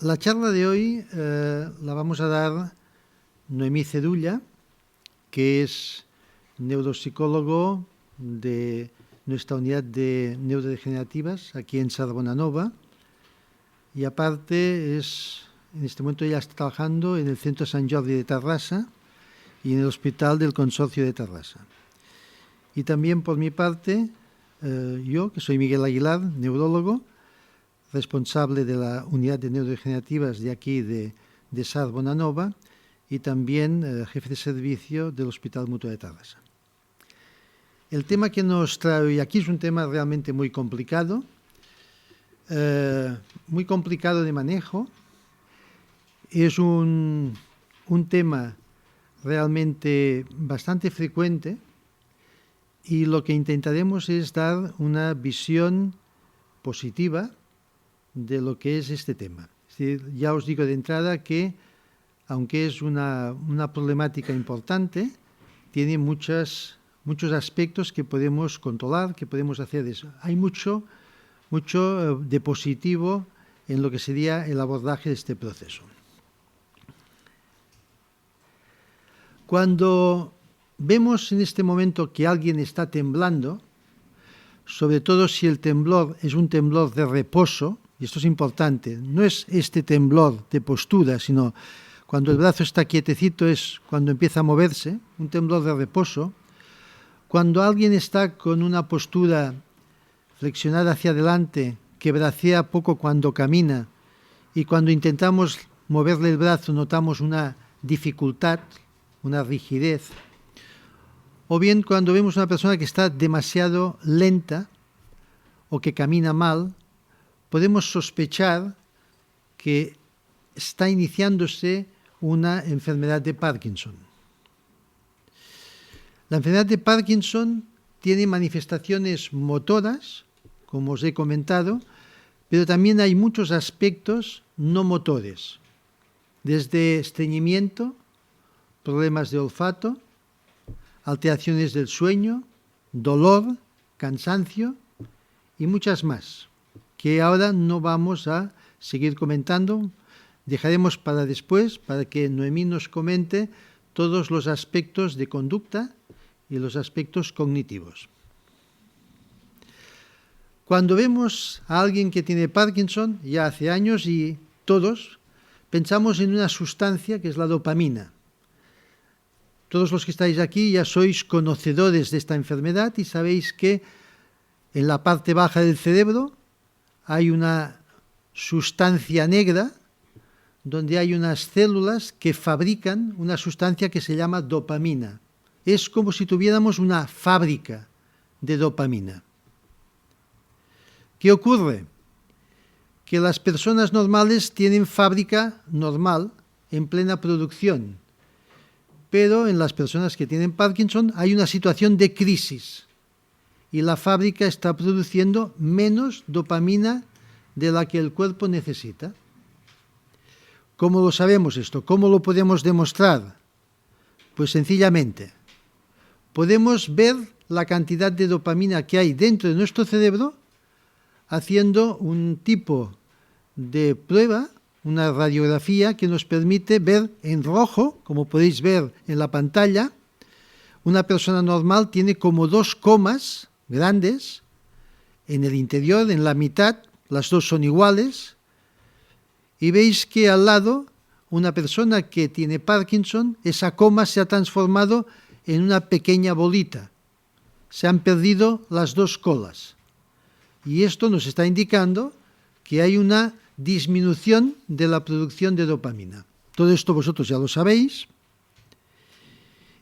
La charla de hoy la vamos a dar Noemí Cedulla, que es neuropsicólogo de nuestra unidad de neurodegenerativas aquí en Sarbonanova, y aparte en este momento ella está trabajando en el Centro Sant Jordi de Terrassa y en el Hospital del Consorcio de Terrassa. Y también por mi parte, yo, que soy Miguel Aguilar, neurólogo, responsable de la unidad de neurodegenerativas de aquí de Sarbonanova, y también jefe de servicio del Hospital Mutua de Terrassa. El tema que nos trae hoy aquí es un tema realmente muy complicado de manejo. Es un tema realmente bastante frecuente, y lo que intentaremos es dar una visión positiva de lo que es este tema. Es decir, ya os digo de entrada que, aunque es una problemática importante, tiene muchos aspectos que podemos controlar, que podemos hacer de eso. Hay mucho de positivo en lo que sería el abordaje de este proceso. Cuando vemos en este momento que alguien está temblando, sobre todo si el temblor es un temblor de reposo, y esto es importante, no es este temblor de postura, sino cuando el brazo está quietecito es cuando empieza a moverse, un temblor de reposo. Cuando alguien está con una postura flexionada hacia adelante, que bracea poco cuando camina, y cuando intentamos moverle el brazo notamos una dificultad, una rigidez. O bien cuando vemos una persona que está demasiado lenta o que camina mal, podemos sospechar que está iniciándose una enfermedad de Parkinson. La enfermedad de Parkinson tiene manifestaciones motoras, como os he comentado, pero también hay muchos aspectos no motores, desde estreñimiento, problemas de olfato, alteraciones del sueño, dolor, cansancio y muchas más, que ahora no vamos a seguir comentando. Dejaremos para después, para que Noemí nos comente todos los aspectos de conducta y los aspectos cognitivos. Cuando vemos a alguien que tiene Parkinson, ya hace años, y todos pensamos en una sustancia que es la dopamina. Todos los que estáis aquí ya sois conocedores de esta enfermedad y sabéis que en la parte baja del cerebro hay una sustancia negra donde hay unas células que fabrican una sustancia que se llama dopamina. Es como si tuviéramos una fábrica de dopamina. ¿Qué ocurre? Que las personas normales tienen fábrica normal en plena producción, pero en las personas que tienen Parkinson hay una situación de crisis y la fábrica está produciendo menos dopamina de la que el cuerpo necesita. ¿Cómo lo sabemos esto? ¿Cómo lo podemos demostrar? Pues sencillamente, podemos ver la cantidad de dopamina que hay dentro de nuestro cerebro haciendo un tipo de prueba, una radiografía que nos permite ver en rojo, como podéis ver en la pantalla. Una persona normal tiene como 2 comas grandes en el interior, en la mitad, las dos son iguales, y veis que al lado, una persona que tiene Parkinson, esa coma se ha transformado en una pequeña bolita. Se han perdido las 2 colas. Y esto nos está indicando que hay una disminución de la producción de dopamina. Todo esto vosotros ya lo sabéis.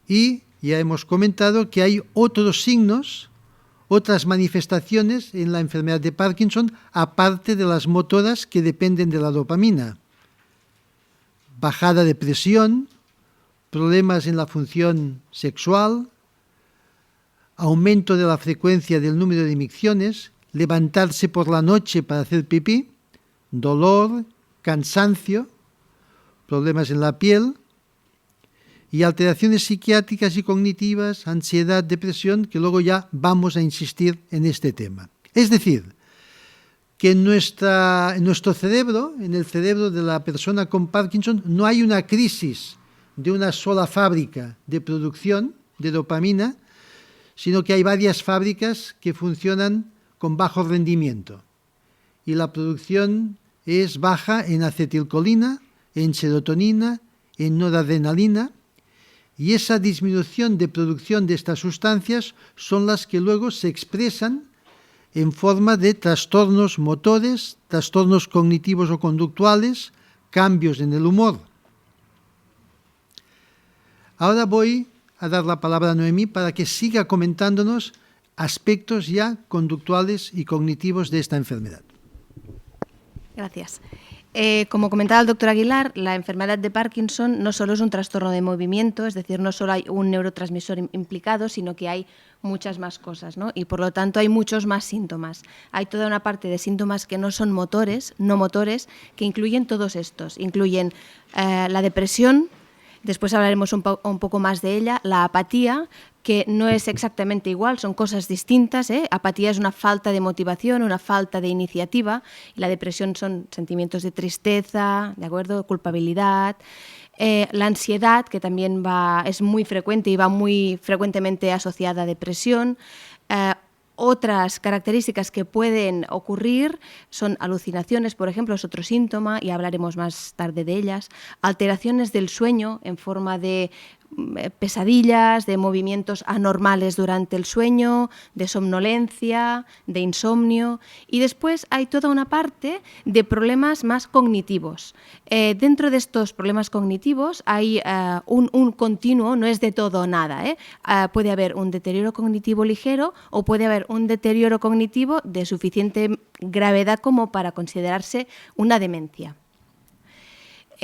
Y ya hemos comentado que hay otros signos, otras manifestaciones en la enfermedad de Parkinson, aparte de las motoras que dependen de la dopamina. Bajada de presión, problemas en la función sexual, aumento de la frecuencia del número de micciones, levantarse por la noche para hacer pipí, dolor, cansancio, problemas en la piel y alteraciones psiquiátricas y cognitivas, ansiedad, depresión, que luego ya vamos a insistir en este tema. Es decir, que en nuestro cerebro, en el cerebro de la persona con Parkinson, no hay una crisis de una sola fábrica de producción de dopamina, sino que hay varias fábricas que funcionan con bajo rendimiento. Y la producción es baja en acetilcolina, en serotonina, en noradrenalina, y esa disminución de producción de estas sustancias son las que luego se expresan en forma de trastornos motores, trastornos cognitivos o conductuales, cambios en el humor. Ahora voy a dar la palabra a Noemí para que siga comentándonos aspectos ya conductuales y cognitivos de esta enfermedad. Gracias. Como comentaba el doctor Aguilar, la enfermedad de Parkinson no solo es un trastorno de movimiento, es decir, no solo hay un neurotransmisor implicado, sino que hay muchas más cosas, ¿no? Y por lo tanto hay muchos más síntomas. Hay toda una parte de síntomas que no son motores, no motores, que incluyen todos estos. Incluyen la depresión, después hablaremos un poco más de ella, la apatía, que no es exactamente igual, son cosas distintas. Apatía es una falta de motivación, una falta de iniciativa, y la depresión son sentimientos de tristeza, ¿de acuerdo?, culpabilidad. La ansiedad, que también es muy frecuente y va muy frecuentemente asociada a depresión. Otras características que pueden ocurrir son alucinaciones, por ejemplo, es otro síntoma y hablaremos más tarde de ellas. Alteraciones del sueño en forma de pesadillas, de movimientos anormales durante el sueño, de somnolencia, de insomnio, y después hay toda una parte de problemas más cognitivos. Dentro de estos problemas cognitivos hay un continuo, no es de todo o nada. Puede haber un deterioro cognitivo ligero o puede haber un deterioro cognitivo de suficiente gravedad como para considerarse una demencia.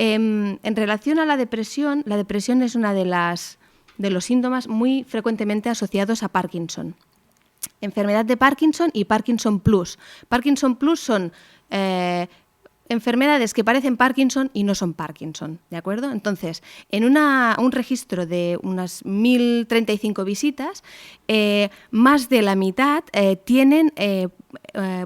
En relación a la depresión es una de los síntomas muy frecuentemente asociados a Parkinson. Enfermedad de Parkinson y Parkinson Plus. Parkinson Plus son enfermedades que parecen Parkinson y no son Parkinson, ¿de acuerdo? Entonces, en un registro de unas 1.035 visitas, más de la mitad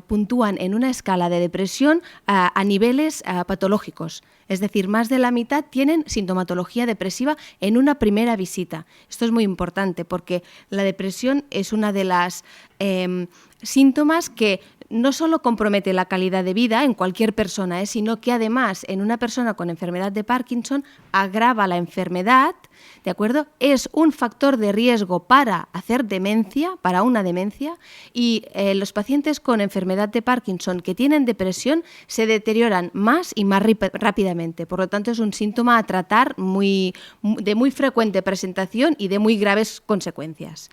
puntúan en una escala de depresión a niveles patológicos. Es decir, más de la mitad tienen sintomatología depresiva en una primera visita. Esto es muy importante porque la depresión es una de las síntomas que no solo compromete la calidad de vida en cualquier persona, sino que además en una persona con enfermedad de Parkinson agrava la enfermedad, ¿de acuerdo? Es un factor de riesgo para hacer demencia, para una demencia, y los pacientes con enfermedad de Parkinson que tienen depresión se deterioran más y más rápidamente. Por lo tanto, es un síntoma a tratar de muy frecuente presentación y de muy graves consecuencias.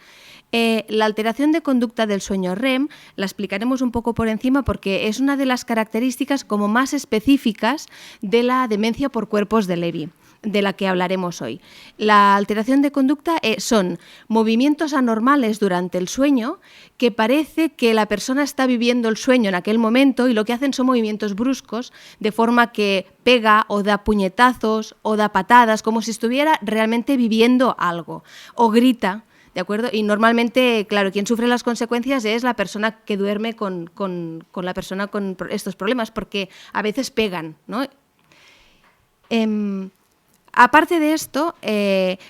La alteración de conducta del sueño REM la explicaremos un poco por encima porque es una de las características como más específicas de la demencia por cuerpos de Levy, de la que hablaremos hoy. La alteración de conducta son movimientos anormales durante el sueño que parece que la persona está viviendo el sueño en aquel momento y lo que hacen son movimientos bruscos de forma que pega o da puñetazos o da patadas como si estuviera realmente viviendo algo o grita. ¿De acuerdo? Y normalmente, claro, quien sufre las consecuencias es la persona que duerme con la persona con estos problemas, porque a veces pegan, ¿no? Aparte de esto,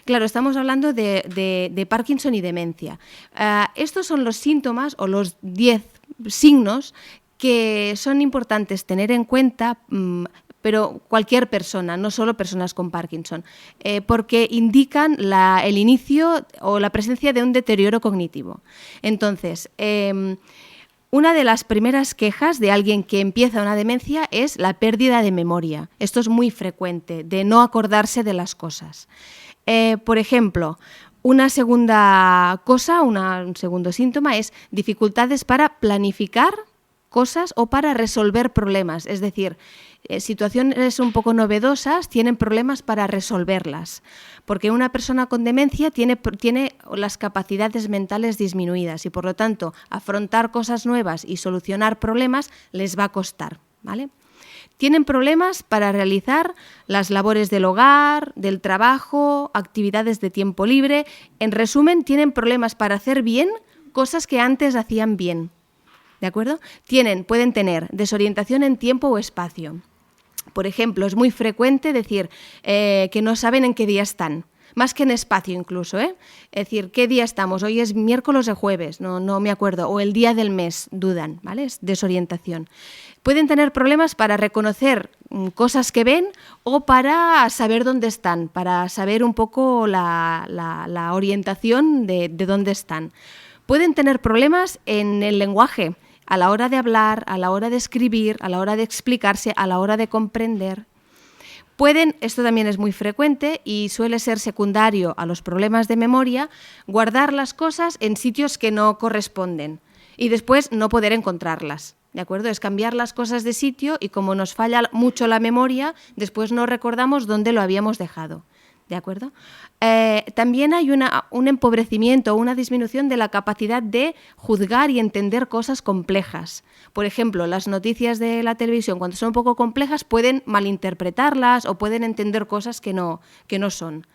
claro, estamos hablando de Parkinson y demencia. Estos son los síntomas o los 10 signos que son importantes tener en cuenta, pero cualquier persona, no solo personas con Parkinson, porque indican el inicio o la presencia de un deterioro cognitivo. Entonces, una de las primeras quejas de alguien que empieza una demencia es la pérdida de memoria. Esto es muy frecuente, de no acordarse de las cosas. Por ejemplo, una segunda cosa, un segundo síntoma es dificultades para planificar cosas o para resolver problemas, es decir, situaciones un poco novedosas tienen problemas para resolverlas, porque una persona con demencia tiene las capacidades mentales disminuidas y por lo tanto afrontar cosas nuevas y solucionar problemas les va a costar, ¿vale? Tienen problemas para realizar las labores del hogar, del trabajo, actividades de tiempo libre. En resumen, tienen problemas para hacer bien cosas que antes hacían bien. ¿de acuerdo? Pueden tener desorientación en tiempo o espacio. Por ejemplo, es muy frecuente decir que no saben en qué día están. Más que en espacio incluso, ¿eh? Es decir, ¿qué día estamos? Hoy es miércoles o jueves, no me acuerdo, o el día del mes, dudan, ¿vale? Es desorientación. Pueden tener problemas para reconocer cosas que ven o para saber dónde están, para saber un poco la orientación de dónde están. Pueden tener problemas en el lenguaje, a la hora de hablar, a la hora de escribir, a la hora de explicarse, a la hora de comprender. Esto también es muy frecuente y suele ser secundario a los problemas de memoria, guardar las cosas en sitios que no corresponden y después no poder encontrarlas, ¿de acuerdo? Es cambiar las cosas de sitio y como nos falla mucho la memoria, después no recordamos dónde lo habíamos dejado, ¿de acuerdo? También hay un empobrecimiento o una disminución de la capacidad de juzgar y entender cosas complejas. Por ejemplo, las noticias de la televisión, cuando son un poco complejas, pueden malinterpretarlas o pueden entender cosas que no son.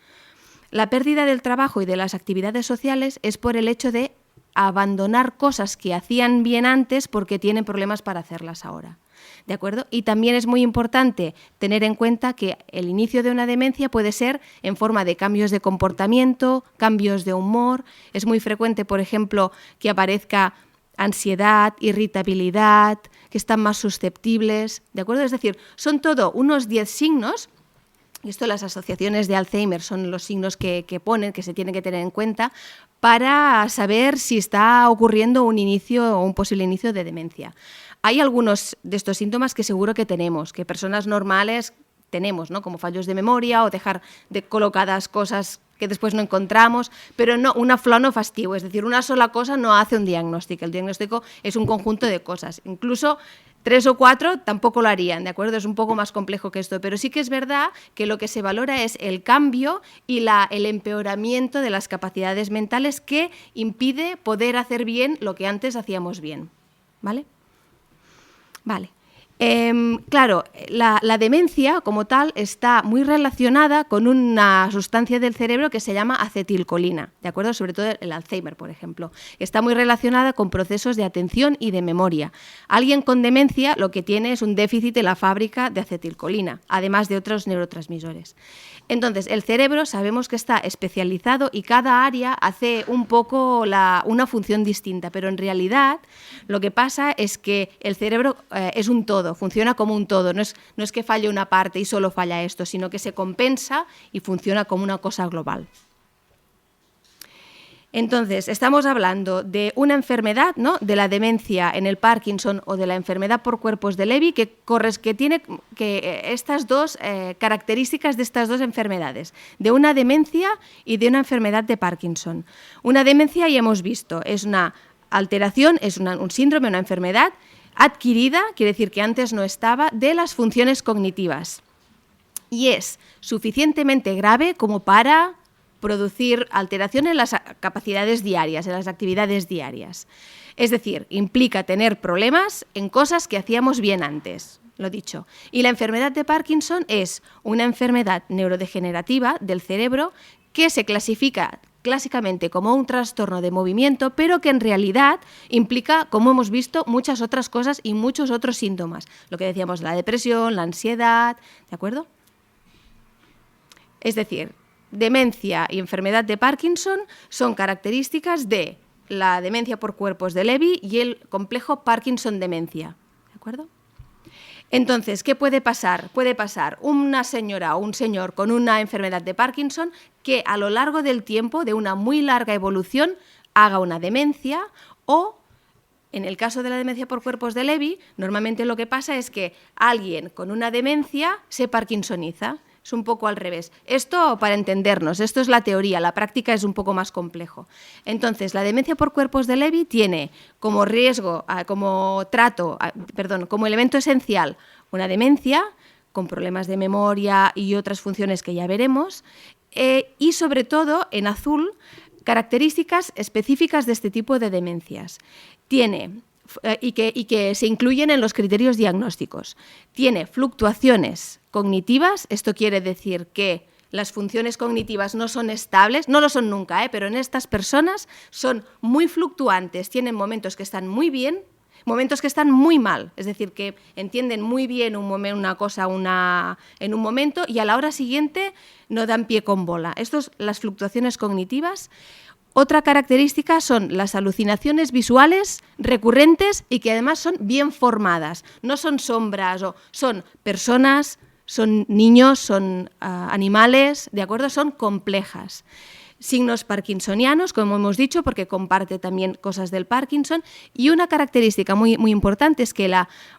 La pérdida del trabajo y de las actividades sociales es por el hecho de abandonar cosas que hacían bien antes porque tienen problemas para hacerlas ahora. ¿De acuerdo? Y también es muy importante tener en cuenta que el inicio de una demencia puede ser en forma de cambios de comportamiento, cambios de humor. Es muy frecuente, por ejemplo, que aparezca ansiedad, irritabilidad, que están más susceptibles. ¿De acuerdo? Es decir, son todo unos 10 signos. Esto las asociaciones de Alzheimer son los signos que ponen, que se tienen que tener en cuenta para saber si está ocurriendo un inicio o un posible inicio de demencia. Hay algunos de estos síntomas que seguro que tenemos, que personas normales tenemos, ¿no? Como fallos de memoria o dejar de colocadas cosas que después no encontramos, pero no una flor fastidio, es decir, una sola cosa no hace un diagnóstico. El diagnóstico es un conjunto de cosas. Incluso 3 o 4 tampoco lo harían, ¿de acuerdo? Es un poco más complejo que esto, pero sí que es verdad que lo que se valora es el cambio y el empeoramiento de las capacidades mentales que impide poder hacer bien lo que antes hacíamos bien, ¿vale? Vale. Claro, la demencia como tal está muy relacionada con una sustancia del cerebro que se llama acetilcolina, ¿de acuerdo? Sobre todo el Alzheimer, por ejemplo. Está muy relacionada con procesos de atención y de memoria. Alguien con demencia lo que tiene es un déficit en la fábrica de acetilcolina, además de otros neurotransmisores. Entonces, el cerebro sabemos que está especializado y cada área hace un poco una función distinta, pero en realidad lo que pasa es que el cerebro es un todo, funciona como un todo, no es que falle una parte y solo falla esto, sino que se compensa y funciona como una cosa global. Entonces, estamos hablando de una enfermedad, ¿no? De la demencia en el Parkinson o de la enfermedad por cuerpos de Levy que tiene estas dos características de estas dos enfermedades, de una demencia y de una enfermedad de Parkinson. Una demencia, ya hemos visto, es una alteración, es un síndrome, una enfermedad adquirida, quiere decir que antes no estaba, de las funciones cognitivas. Y es suficientemente grave como para producir alteración en las capacidades diarias, en las actividades diarias. Es decir, implica tener problemas en cosas que hacíamos bien antes, lo dicho. Y la enfermedad de Parkinson es una enfermedad neurodegenerativa del cerebro que se clasifica clásicamente como un trastorno de movimiento, pero que en realidad implica, como hemos visto, muchas otras cosas y muchos otros síntomas. Lo que decíamos, la depresión, la ansiedad, ¿de acuerdo? Es decir, demencia y enfermedad de Parkinson son características de la demencia por cuerpos de Levy y el complejo Parkinson-demencia, ¿de acuerdo? Entonces, ¿qué puede pasar? Puede pasar una señora o un señor con una enfermedad de Parkinson que a lo largo del tiempo, de una muy larga evolución, haga una demencia o, en el caso de la demencia por cuerpos de Levy, normalmente lo que pasa es que alguien con una demencia se parkinsoniza. Es un poco al revés. Esto para entendernos, esto es la teoría, la práctica es un poco más complejo. Entonces, la demencia por cuerpos de Levy tiene como riesgo, como elemento esencial una demencia con problemas de memoria y otras funciones que ya veremos, y sobre todo, en azul, características específicas de este tipo de demencias. Tiene y que se incluyen en los criterios diagnósticos. Tiene fluctuaciones cognitivas, esto quiere decir que las funciones cognitivas no son estables, no lo son nunca, pero en estas personas son muy fluctuantes, tienen momentos que están muy bien, momentos que están muy mal, es decir, que entienden muy bien una cosa en un momento y a la hora siguiente no dan pie con bola. Estas las fluctuaciones cognitivas. Otra característica son las alucinaciones visuales recurrentes y que además son bien formadas, no son sombras, son personas, son niños, son animales, ¿de acuerdo? Son complejas. Signos parkinsonianos, como hemos dicho, porque comparte también cosas del Parkinson, y una característica muy, muy importante es que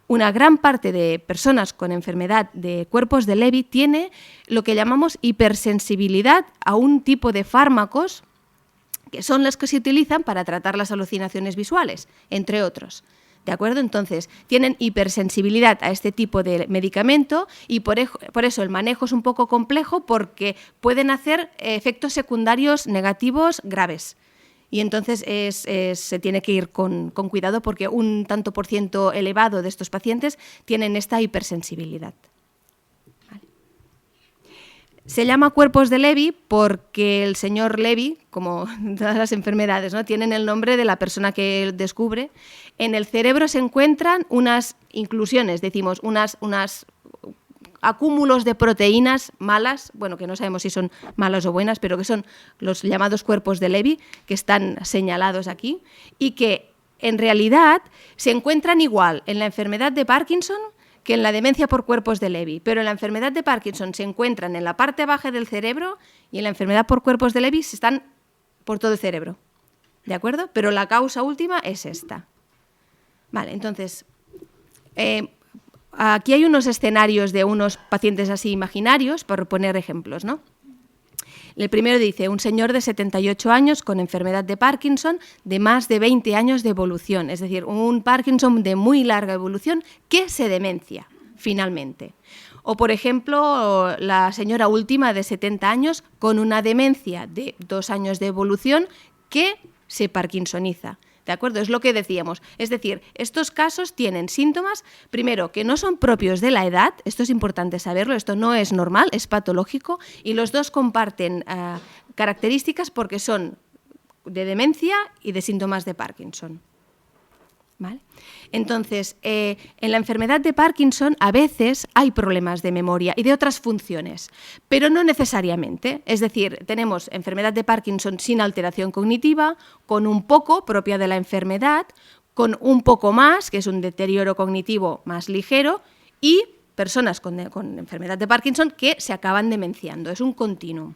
una gran parte de personas con enfermedad de cuerpos de Levy tiene lo que llamamos hipersensibilidad a un tipo de fármacos que son los que se utilizan para tratar las alucinaciones visuales, entre otros. ¿De acuerdo? Entonces, tienen hipersensibilidad a este tipo de medicamento y por eso el manejo es un poco complejo porque pueden hacer efectos secundarios negativos graves. Y entonces se tiene que ir con cuidado porque un tanto por ciento elevado de estos pacientes tienen esta hipersensibilidad. Se llama cuerpos de Levy porque el señor Levy, como todas las enfermedades, ¿no?, tienen el nombre de la persona que él descubre. En el cerebro se encuentran unas inclusiones, decimos, unas acúmulos de proteínas malas, bueno, que no sabemos si son malas o buenas, pero que son los llamados cuerpos de Levy, que están señalados aquí, y que en realidad se encuentran igual en la enfermedad de Parkinson que en la demencia por cuerpos de Levy, pero en la enfermedad de Parkinson se encuentran en la parte baja del cerebro y en la enfermedad por cuerpos de Levy están por todo el cerebro, ¿de acuerdo? Pero la causa última es esta. Vale, entonces, aquí hay unos escenarios de unos pacientes así imaginarios, por poner ejemplos, ¿no? El primero dice, un señor de 78 años con enfermedad de Parkinson de más de 20 años de evolución, es decir, un Parkinson de muy larga evolución que se demencia, finalmente. O, por ejemplo, la señora última de 70 años con una demencia de 2 años de evolución que se parkinsoniza. ¿De acuerdo? Es lo que decíamos. Es decir, estos casos tienen síntomas, primero, que no son propios de la edad, esto es importante saberlo, esto no es normal, es patológico, y los dos comparten características porque son de demencia y de síntomas de Parkinson. ¿Vale? Entonces, en la enfermedad de Parkinson a veces hay problemas de memoria y de otras funciones, pero no necesariamente. Es decir, tenemos enfermedad de Parkinson sin alteración cognitiva, con un poco propia de la enfermedad, con un poco más, que es un deterioro cognitivo más ligero, y personas con enfermedad de Parkinson que se acaban demenciando. Es un continuum.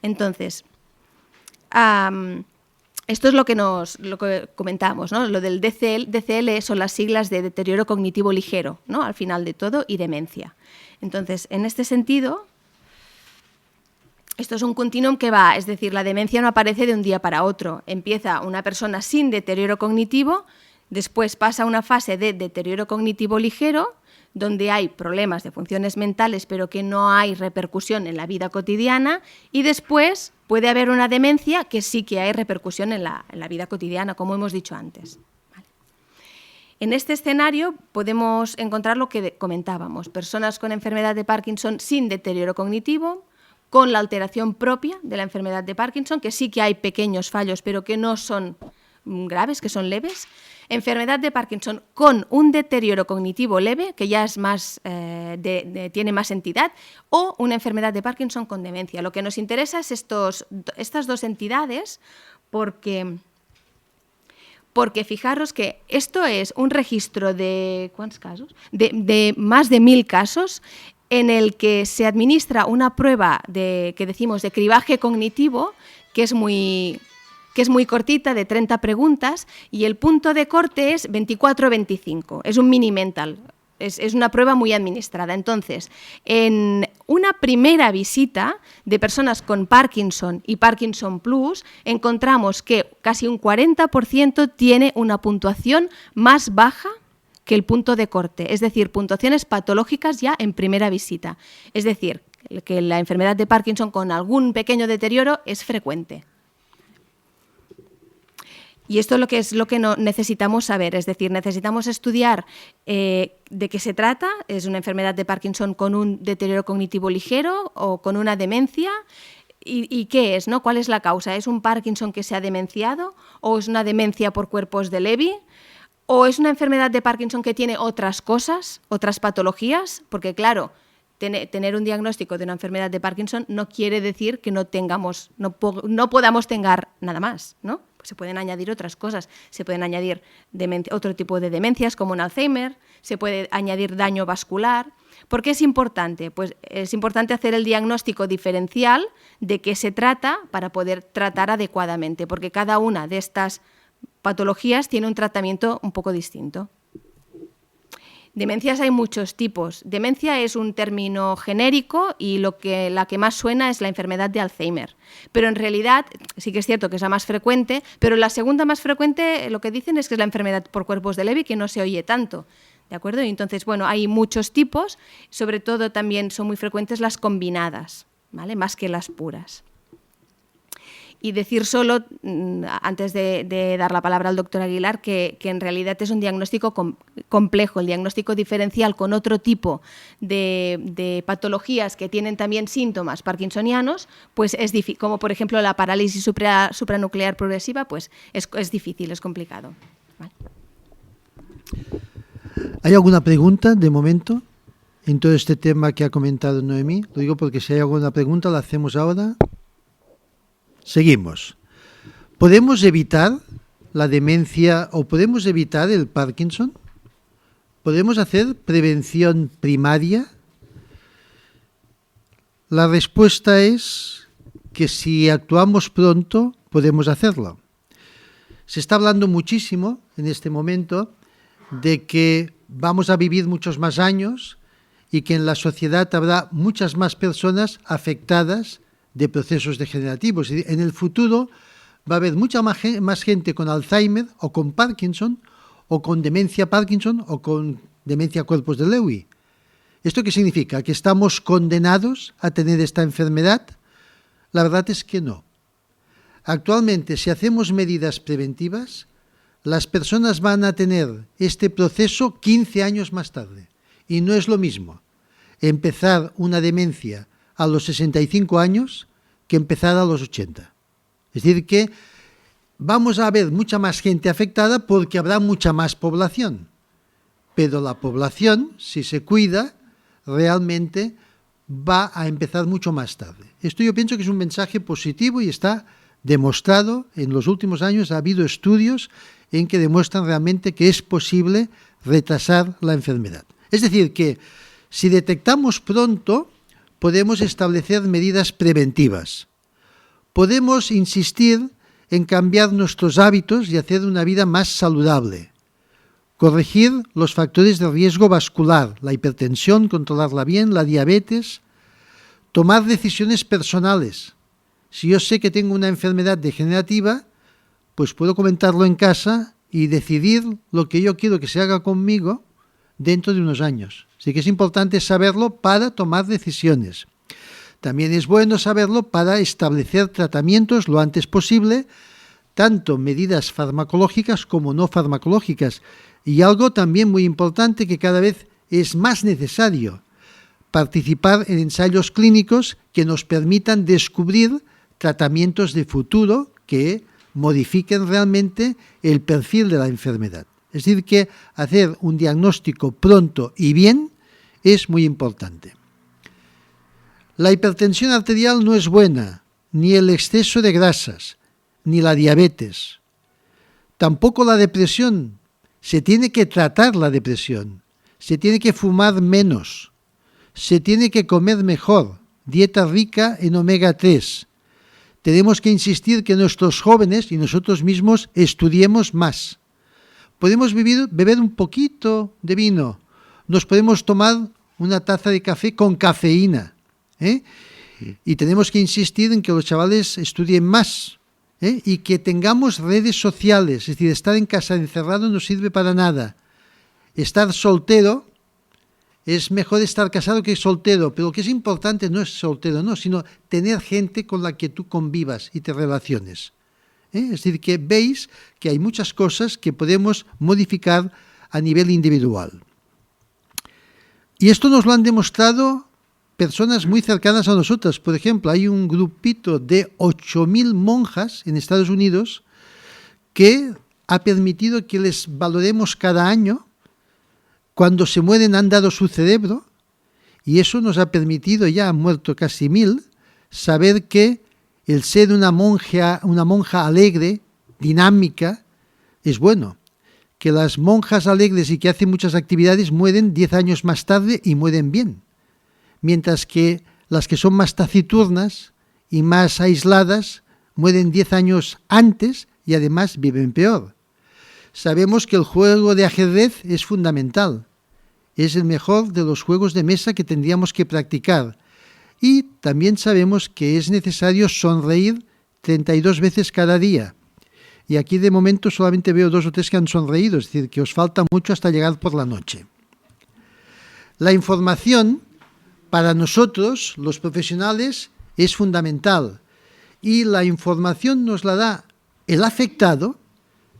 Entonces, esto es lo que comentábamos, ¿no? Lo del DCL son las siglas de deterioro cognitivo ligero, ¿no?, al final de todo, y demencia. Entonces, en este sentido, esto es un continuum que va, es decir, la demencia no aparece de un día para otro. Empieza una persona sin deterioro cognitivo, después pasa a una fase de deterioro cognitivo ligero, donde hay problemas de funciones mentales, pero que no hay repercusión en la vida cotidiana, y después puede haber una demencia que sí que hay repercusión en la vida cotidiana, como hemos dicho antes. ¿Vale? En este escenario podemos encontrar lo que comentábamos, personas con enfermedad de Parkinson sin deterioro cognitivo, con la alteración propia de la enfermedad de Parkinson, que sí que hay pequeños fallos, pero que no son graves, que son leves. Enfermedad de Parkinson con un deterioro cognitivo leve, que ya es más, tiene más entidad, o una enfermedad de Parkinson con demencia. Lo que nos interesa es estas dos entidades, porque fijaros que esto es un registro de ¿cuántos casos? De más de 1000 casos en el que se administra una prueba que decimos de cribaje cognitivo, que es muy cortita, de 30 preguntas, y el punto de corte es 24-25, es un mini mental, es una prueba muy administrada. Entonces, en una primera visita de personas con Parkinson y Parkinson Plus, encontramos que casi un 40% tiene una puntuación más baja que el punto de corte, es decir, puntuaciones patológicas ya en primera visita. Es decir, que la enfermedad de Parkinson con algún pequeño deterioro es frecuente. Y esto es lo que necesitamos saber, es decir, necesitamos estudiar de qué se trata, es una enfermedad de Parkinson con un deterioro cognitivo ligero o con una demencia, y qué es, ¿no? ¿Cuál es la causa? ¿Es un Parkinson que se ha demenciado o es una demencia por cuerpos de Levy? ¿O es una enfermedad de Parkinson que tiene otras cosas, otras patologías? Porque claro, tener un diagnóstico de una enfermedad de Parkinson no quiere decir que no podamos tener nada más, ¿no? Pues se pueden añadir otras cosas, se pueden añadir otro tipo de demencias como un Alzheimer, se puede añadir daño vascular. ¿Por qué es importante? Pues es importante hacer el diagnóstico diferencial de qué se trata para poder tratar adecuadamente, porque cada una de estas patologías tiene un tratamiento un poco distinto. Demencias hay muchos tipos. Demencia es un término genérico y la que más suena es la enfermedad de Alzheimer. Pero en realidad sí que es cierto que es la más frecuente, pero la segunda más frecuente lo que dicen es que es la enfermedad por cuerpos de Levy, que no se oye tanto. ¿De acuerdo? Y entonces, bueno, hay muchos tipos, sobre todo también son muy frecuentes las combinadas, ¿vale? Más que las puras. Y decir solo, antes de dar la palabra al doctor Aguilar, que en realidad es un diagnóstico complejo, el diagnóstico diferencial con otro tipo de patologías que tienen también síntomas parkinsonianos, pues es difícil, como por ejemplo la parálisis supranuclear progresiva, pues es difícil, es complicado. ¿Vale? ¿Hay alguna pregunta de momento en todo este tema que ha comentado Noemí? Lo digo porque si hay alguna pregunta la hacemos ahora. Seguimos. ¿Podemos evitar la demencia o podemos evitar el Parkinson? ¿Podemos hacer prevención primaria? La respuesta es que si actuamos pronto podemos hacerlo. Se está hablando muchísimo en este momento de que vamos a vivir muchos más años y que en la sociedad habrá muchas más personas afectadas de procesos degenerativos. En el futuro va a haber mucha más gente con Alzheimer o con Parkinson o con demencia Parkinson o con demencia cuerpos de Lewy. ¿Esto qué significa? ¿Que estamos condenados a tener esta enfermedad? La verdad es que no. Actualmente, si hacemos medidas preventivas, las personas van a tener este proceso 15 años más tarde. Y no es lo mismo empezar una demencia a los 65 años que empezar a los 80. Es decir, que vamos a ver mucha más gente afectada porque habrá mucha más población. Pero la población, si se cuida, realmente va a empezar mucho más tarde. Esto yo pienso que es un mensaje positivo y está demostrado en los últimos años. Ha habido estudios en que demuestran realmente que es posible retrasar la enfermedad. Es decir, que si detectamos pronto, podemos establecer medidas preventivas. Podemos insistir en cambiar nuestros hábitos y hacer una vida más saludable. Corregir los factores de riesgo vascular, la hipertensión, controlarla bien, la diabetes. Tomar decisiones personales. Si yo sé que tengo una enfermedad degenerativa, pues puedo comentarlo en casa y decidir lo que yo quiero que se haga conmigo dentro de unos años. Así que es importante saberlo para tomar decisiones. También es bueno saberlo para establecer tratamientos lo antes posible, tanto medidas farmacológicas como no farmacológicas. Y algo también muy importante que cada vez es más necesario, participar en ensayos clínicos que nos permitan descubrir tratamientos de futuro que modifiquen realmente el perfil de la enfermedad. Es decir, que hacer un diagnóstico pronto y bien es muy importante. La hipertensión arterial no es buena, ni el exceso de grasas, ni la diabetes. Tampoco la depresión. Se tiene que tratar la depresión. Se tiene que fumar menos. Se tiene que comer mejor. Dieta rica en omega 3. Tenemos que insistir que nuestros jóvenes y nosotros mismos estudiemos más. Podemos beber un poquito de vino. Nos podemos tomar una taza de café con cafeína. Y tenemos que insistir en que los chavales estudien más y que tengamos redes sociales. Es decir, estar en casa encerrado no sirve para nada. Estar soltero, es mejor estar casado que soltero, pero lo que es importante no es soltero, no, sino tener gente con la que tú convivas y te relaciones. Es decir, que veis que hay muchas cosas que podemos modificar a nivel individual. Y esto nos lo han demostrado personas muy cercanas a nosotras. Por ejemplo, hay un grupito de 8.000 monjas en Estados Unidos que ha permitido que les valoremos cada año. Cuando se mueren han dado su cerebro, y eso nos ha permitido, ya han muerto casi 1000, saber que el ser una monja alegre, dinámica, es bueno. Que las monjas alegres y que hacen muchas actividades mueren 10 años más tarde y mueren bien. Mientras que las que son más taciturnas y más aisladas mueren 10 años antes y además viven peor. Sabemos que el juego de ajedrez es fundamental. Es el mejor de los juegos de mesa que tendríamos que practicar. Y también sabemos que es necesario sonreír 32 veces cada día. Y aquí de momento solamente veo 2 o 3 que han sonreído, es decir, que os falta mucho hasta llegar por la noche. La información para nosotros, los profesionales, es fundamental. Y la información nos la da el afectado,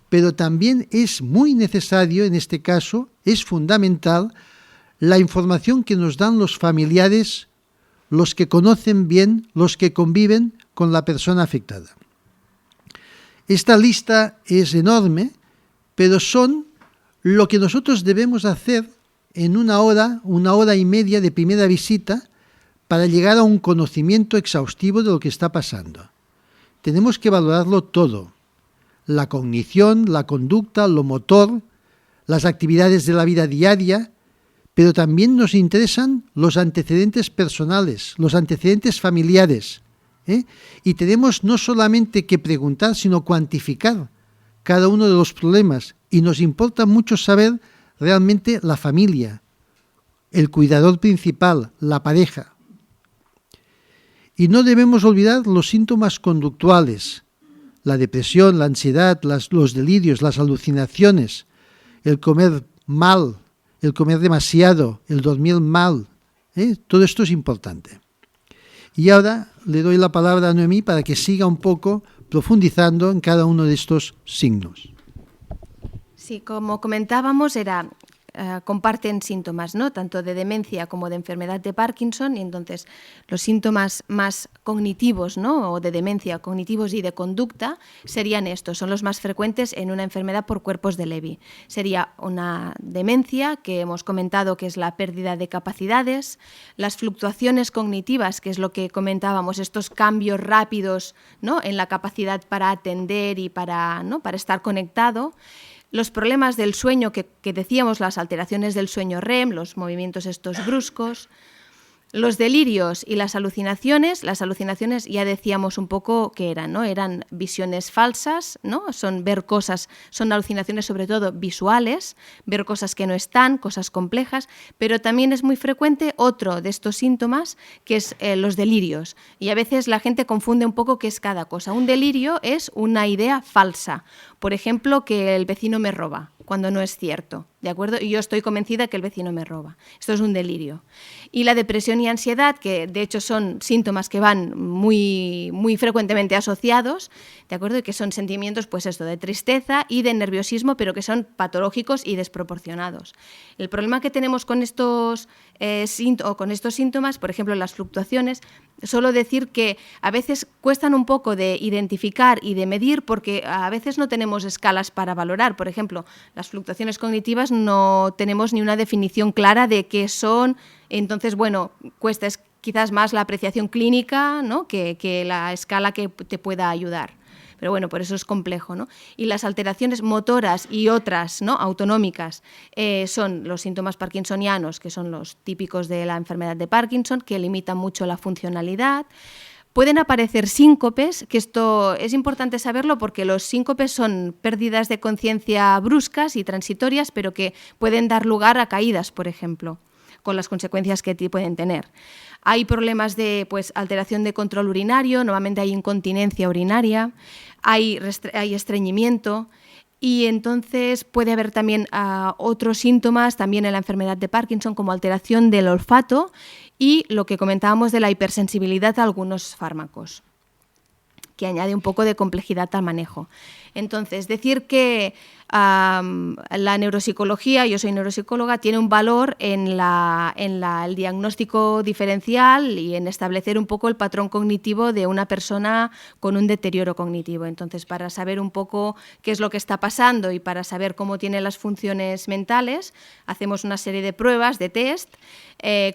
pero también es muy necesario, en este caso, es fundamental, la información que nos dan los familiares, los que conocen bien, los que conviven con la persona afectada. Esta lista es enorme, pero son lo que nosotros debemos hacer en una hora y media de primera visita para llegar a un conocimiento exhaustivo de lo que está pasando. Tenemos que valorarlo todo: la cognición, la conducta, lo motor, las actividades de la vida diaria, pero también nos interesan los antecedentes personales, los antecedentes familiares. Y tenemos no solamente que preguntar, sino cuantificar cada uno de los problemas. Y nos importa mucho saber realmente la familia, el cuidador principal, la pareja. Y no debemos olvidar los síntomas conductuales: la depresión, la ansiedad, los delirios, las alucinaciones, el comer mal, el comer demasiado, el dormir mal. Todo esto es importante. Y ahora le doy la palabra a Noemí para que siga un poco profundizando en cada uno de estos signos. Sí, como comentábamos, comparten síntomas, ¿no? Tanto de demencia como de enfermedad de Parkinson, y entonces los síntomas más cognitivos, ¿no? O de demencia, cognitivos y de conducta serían estos, son los más frecuentes en una enfermedad por cuerpos de Levy. Sería una demencia, que hemos comentado que es la pérdida de capacidades, las fluctuaciones cognitivas, que es lo que comentábamos, estos cambios rápidos, ¿no? En la capacidad para atender y para estar conectado. Los problemas del sueño que decíamos, las alteraciones del sueño REM, los movimientos estos bruscos, los delirios y las alucinaciones ya decíamos un poco que eran, ¿no? Eran visiones falsas, ¿no? Son ver cosas, son alucinaciones sobre todo visuales, ver cosas que no están, cosas complejas, pero también es muy frecuente otro de estos síntomas, que es los delirios. Y a veces la gente confunde un poco qué es cada cosa. Un delirio es una idea falsa. Por ejemplo, que el vecino me roba, cuando no es cierto, ¿de acuerdo? Y yo estoy convencida que el vecino me roba. Esto es un delirio. Y la depresión y ansiedad, que de hecho son síntomas que van muy, muy frecuentemente asociados, ¿de acuerdo? Y que son sentimientos, pues esto, de tristeza y de nerviosismo, pero que son patológicos y desproporcionados. El problema que tenemos con estos síntomas, por ejemplo, las fluctuaciones, solo decir que a veces cuestan un poco de identificar y de medir, porque a veces no tenemos escalas para valorar. Por ejemplo, las fluctuaciones cognitivas no tenemos ni una definición clara de qué son. Entonces, bueno, cuesta quizás más la apreciación clínica, ¿no? que la escala que te pueda ayudar. Pero bueno, por eso es complejo, ¿no? Y las alteraciones motoras y otras, ¿no? Autonómicas son los síntomas parkinsonianos, que son los típicos de la enfermedad de Parkinson, que limitan mucho la funcionalidad. Pueden aparecer síncopes, que esto es importante saberlo porque los síncopes son pérdidas de conciencia bruscas y transitorias, pero que pueden dar lugar a caídas, por ejemplo, con las consecuencias que pueden tener. Hay problemas de alteración de control urinario, normalmente hay incontinencia urinaria, hay estreñimiento, y entonces puede haber también otros síntomas también en la enfermedad de Parkinson, como alteración del olfato y lo que comentábamos de la hipersensibilidad a algunos fármacos, que añade un poco de complejidad al manejo. Entonces, decir que la neuropsicología, yo soy neuropsicóloga, tiene un valor en el diagnóstico diferencial y en establecer un poco el patrón cognitivo de una persona con un deterioro cognitivo. Entonces, para saber un poco qué es lo que está pasando y para saber cómo tiene las funciones mentales, hacemos una serie de pruebas, de test,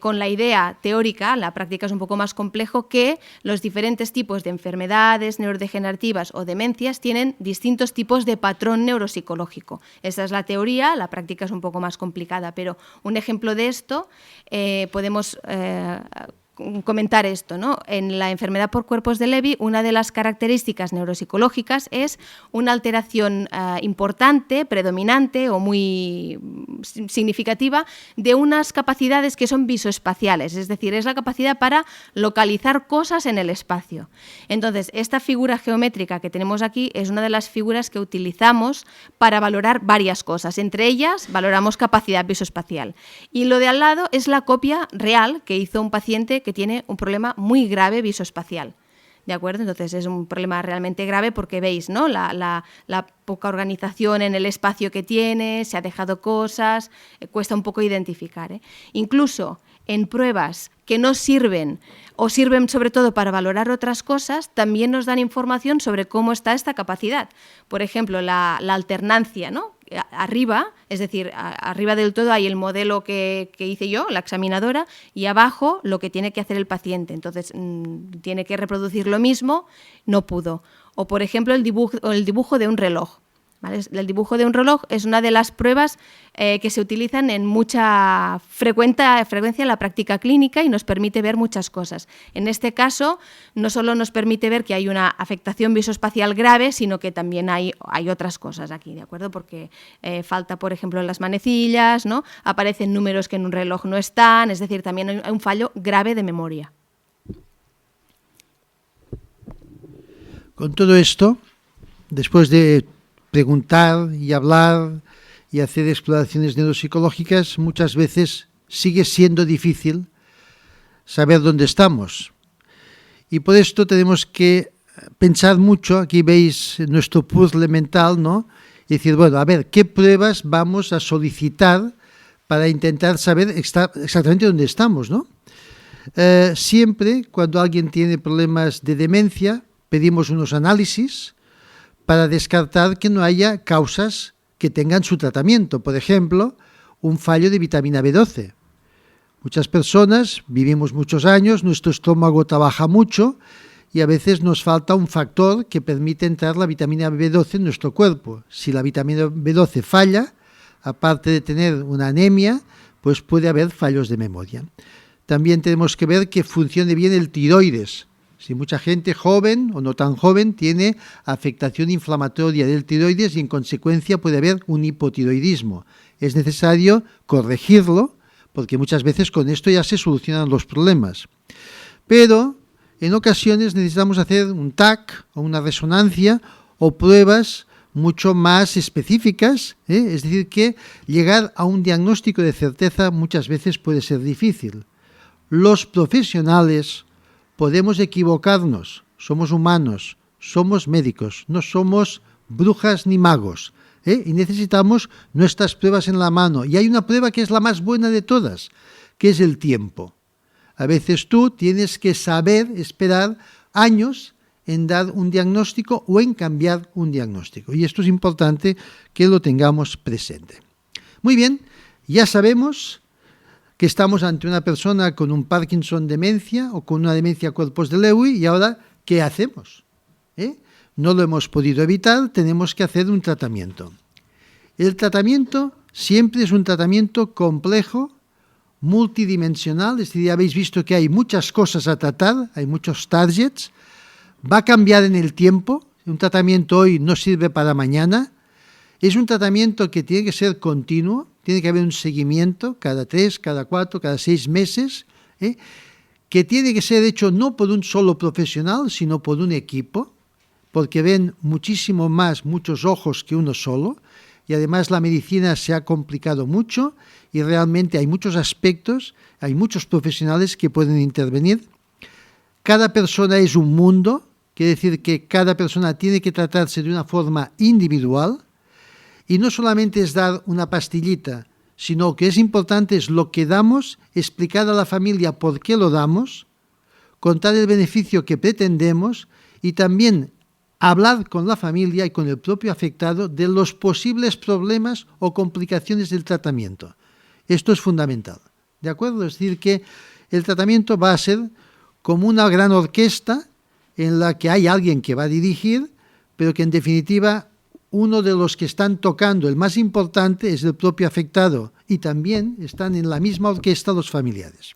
con la idea teórica, la práctica es un poco más complejo, que los diferentes tipos de enfermedades neurodegenerativas o demencias tienen distintos tipos de patrón neuropsicológico. Esa es la teoría, la práctica es un poco más complicada, pero un ejemplo de esto podemos comentar esto, ¿no? En la enfermedad por cuerpos de Levy, una de las características neuropsicológicas es una alteración importante, predominante o muy significativa de unas capacidades que son visoespaciales, es decir, es la capacidad para localizar cosas en el espacio. Entonces, esta figura geométrica que tenemos aquí es una de las figuras que utilizamos para valorar varias cosas. Entre ellas, valoramos capacidad visoespacial. Y lo de al lado es la copia real que hizo un paciente que tiene un problema muy grave visoespacial. ¿De acuerdo? Entonces es un problema realmente grave porque veis, ¿no? La poca organización en el espacio que tiene, se ha dejado cosas, cuesta un poco identificar, ¿eh? Incluso en pruebas que no sirven o sirven sobre todo para valorar otras cosas, también nos dan información sobre cómo está esta capacidad. Por ejemplo, la alternancia, ¿no? Arriba, es decir, arriba del todo hay el modelo que hice yo, la examinadora, y abajo lo que tiene que hacer el paciente. Entonces, tiene que reproducir lo mismo, no pudo. O, por ejemplo, el dibujo de un reloj. ¿Vale? El dibujo de un reloj es una de las pruebas que se utilizan en mucha frecuencia en la práctica clínica y nos permite ver muchas cosas. En este caso, no solo nos permite ver que hay una afectación visoespacial grave, sino que también hay otras cosas aquí, ¿de acuerdo? Porque falta, por ejemplo, en las manecillas, ¿no? Aparecen números que en un reloj no están, es decir, también hay un fallo grave de memoria. Con todo esto, después de preguntar y hablar y hacer exploraciones neuropsicológicas, muchas veces sigue siendo difícil saber dónde estamos. Y por esto tenemos que pensar mucho. Aquí veis nuestro puzzle mental, ¿no? Y decir, bueno, a ver, ¿qué pruebas vamos a solicitar para intentar saber exactamente dónde estamos, ¿no? Siempre, cuando alguien tiene problemas de demencia, pedimos unos análisis para descartar que no haya causas que tengan su tratamiento. Por ejemplo, un fallo de vitamina B12. Muchas personas vivimos muchos años, nuestro estómago trabaja mucho y a veces nos falta un factor que permite entrar la vitamina B12 en nuestro cuerpo. Si la vitamina B12 falla, aparte de tener una anemia, pues puede haber fallos de memoria. También tenemos que ver que funcione bien el tiroides. Si mucha gente joven o no tan joven tiene afectación inflamatoria del tiroides y en consecuencia puede haber un hipotiroidismo. Es necesario corregirlo porque muchas veces con esto ya se solucionan los problemas. Pero en ocasiones necesitamos hacer un TAC o una resonancia o pruebas mucho más específicas, Es decir, que llegar a un diagnóstico de certeza muchas veces puede ser difícil. Los profesionales podemos equivocarnos, somos humanos, somos médicos, no somos brujas ni magos, y necesitamos nuestras pruebas en la mano. Y hay una prueba que es la más buena de todas, que es el tiempo. A veces tú tienes que saber esperar años en dar un diagnóstico o en cambiar un diagnóstico. Y esto es importante que lo tengamos presente. Muy bien, ya sabemos que estamos ante una persona con un Parkinson demencia o con una demencia cuerpos de Lewy y ahora, ¿qué hacemos? No lo hemos podido evitar, tenemos que hacer un tratamiento. El tratamiento siempre es un tratamiento complejo, multidimensional, es decir, ya habéis visto que hay muchas cosas a tratar, hay muchos targets, va a cambiar en el tiempo, un tratamiento hoy no sirve para mañana, es un tratamiento que tiene que ser continuo, tiene que haber un seguimiento cada 3, cada 4, cada 6 meses, que tiene que ser hecho no por un solo profesional, sino por un equipo, porque ven muchísimo más, muchos ojos que uno solo, y además la medicina se ha complicado mucho y realmente hay muchos aspectos, hay muchos profesionales que pueden intervenir. Cada persona es un mundo, quiere decir que cada persona tiene que tratarse de una forma individual Y no solamente es dar una pastillita, sino que es importante es lo que damos, explicar a la familia por qué lo damos, contar el beneficio que pretendemos y también hablar con la familia y con el propio afectado de los posibles problemas o complicaciones del tratamiento. Esto es fundamental, ¿de acuerdo? Es decir, que el tratamiento va a ser como una gran orquesta en la que hay alguien que va a dirigir, pero que en definitiva uno de los que están tocando, el más importante, es el propio afectado y también están en la misma orquesta los familiares.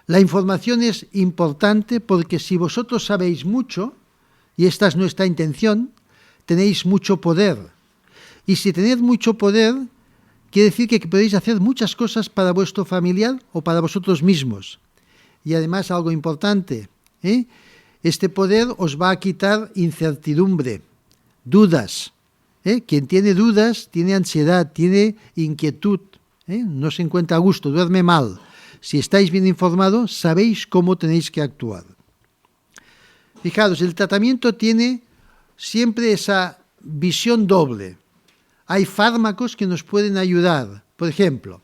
La información es importante porque si vosotros sabéis mucho, y esta es nuestra intención, tenéis mucho poder. Y si tenéis mucho poder, quiere decir que podéis hacer muchas cosas para vuestro familiar o para vosotros mismos. Y además algo importante, este poder os va a quitar incertidumbre, dudas. Quien tiene dudas tiene ansiedad, tiene inquietud, no se encuentra a gusto, duerme mal. Si estáis bien informados, sabéis cómo tenéis que actuar. Fijaros, el tratamiento tiene siempre esa visión doble. Hay fármacos que nos pueden ayudar. Por ejemplo,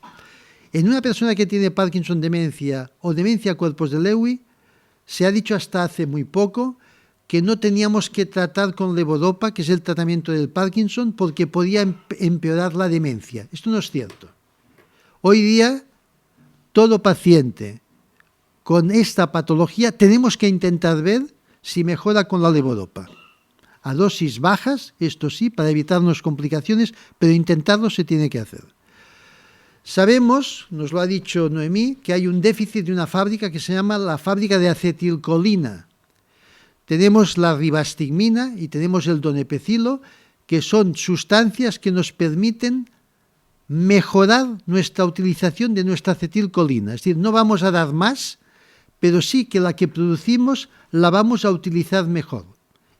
en una persona que tiene Parkinson demencia o demencia cuerpos de Lewy, se ha dicho hasta hace muy poco que no teníamos que tratar con levodopa, que es el tratamiento del Parkinson, porque podía empeorar la demencia. Esto no es cierto. Hoy día, todo paciente con esta patología tenemos que intentar ver si mejora con la levodopa. A dosis bajas, esto sí, para evitarnos complicaciones, pero intentarlo se tiene que hacer. Sabemos, nos lo ha dicho Noemí, que hay un déficit de una fábrica que se llama la fábrica de acetilcolina. Tenemos la ribastigmina y tenemos el donepezilo, que son sustancias que nos permiten mejorar nuestra utilización de nuestra acetilcolina. Es decir, no vamos a dar más, pero sí que la que producimos la vamos a utilizar mejor.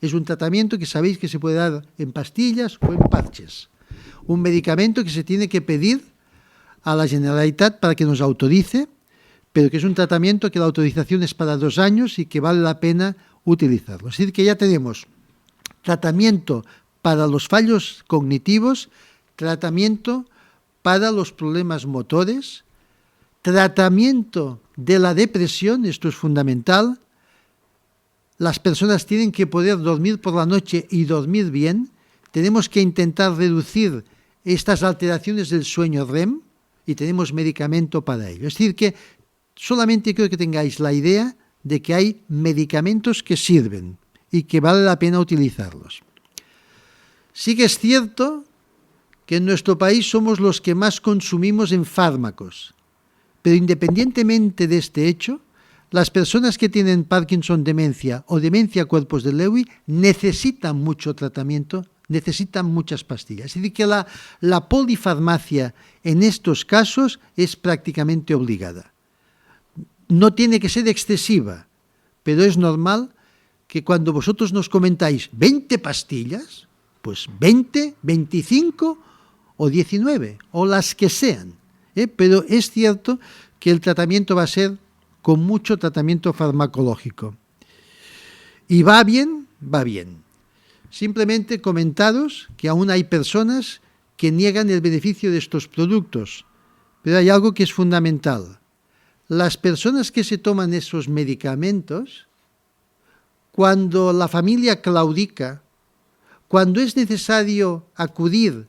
Es un tratamiento que sabéis que se puede dar en pastillas o en parches. Un medicamento que se tiene que pedir a la Generalitat para que nos autorice, pero que es un tratamiento que la autorización es para 2 años y que vale la pena utilizarlo. Es decir, que ya tenemos tratamiento para los fallos cognitivos, tratamiento para los problemas motores, tratamiento de la depresión, esto es fundamental. Las personas tienen que poder dormir por la noche y dormir bien. Tenemos que intentar reducir estas alteraciones del sueño REM y tenemos medicamento para ello. Es decir, que solamente quiero que tengáis la idea de que hay medicamentos que sirven y que vale la pena utilizarlos. Sí que es cierto que en nuestro país somos los que más consumimos en fármacos, pero independientemente de este hecho, las personas que tienen Parkinson demencia o demencia cuerpos de Lewy necesitan mucho tratamiento, necesitan muchas pastillas. Es decir, que la polifarmacia en estos casos es prácticamente obligada. No tiene que ser excesiva, pero es normal que cuando vosotros nos comentáis 20 pastillas, pues 20, 25 o 19, o las que sean. Pero es cierto que el tratamiento va a ser con mucho tratamiento farmacológico. Y va bien, va bien. Simplemente comentaros que aún hay personas que niegan el beneficio de estos productos, pero hay algo que es fundamental. Las personas que se toman esos medicamentos, cuando la familia claudica, cuando es necesario acudir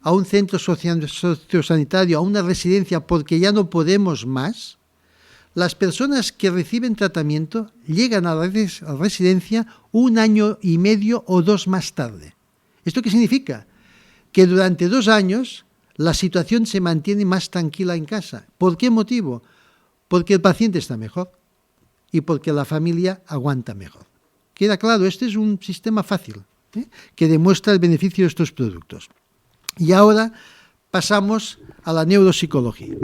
a un centro sociosanitario, a una residencia porque ya no podemos más, las personas que reciben tratamiento llegan a la residencia 1 año y medio o 2 más tarde. ¿Esto qué significa? Que durante 2 años la situación se mantiene más tranquila en casa. ¿Por qué motivo? Porque el paciente está mejor y porque la familia aguanta mejor. Queda claro, este es un sistema fácil, que demuestra el beneficio de estos productos. Y ahora pasamos a la neuropsicología.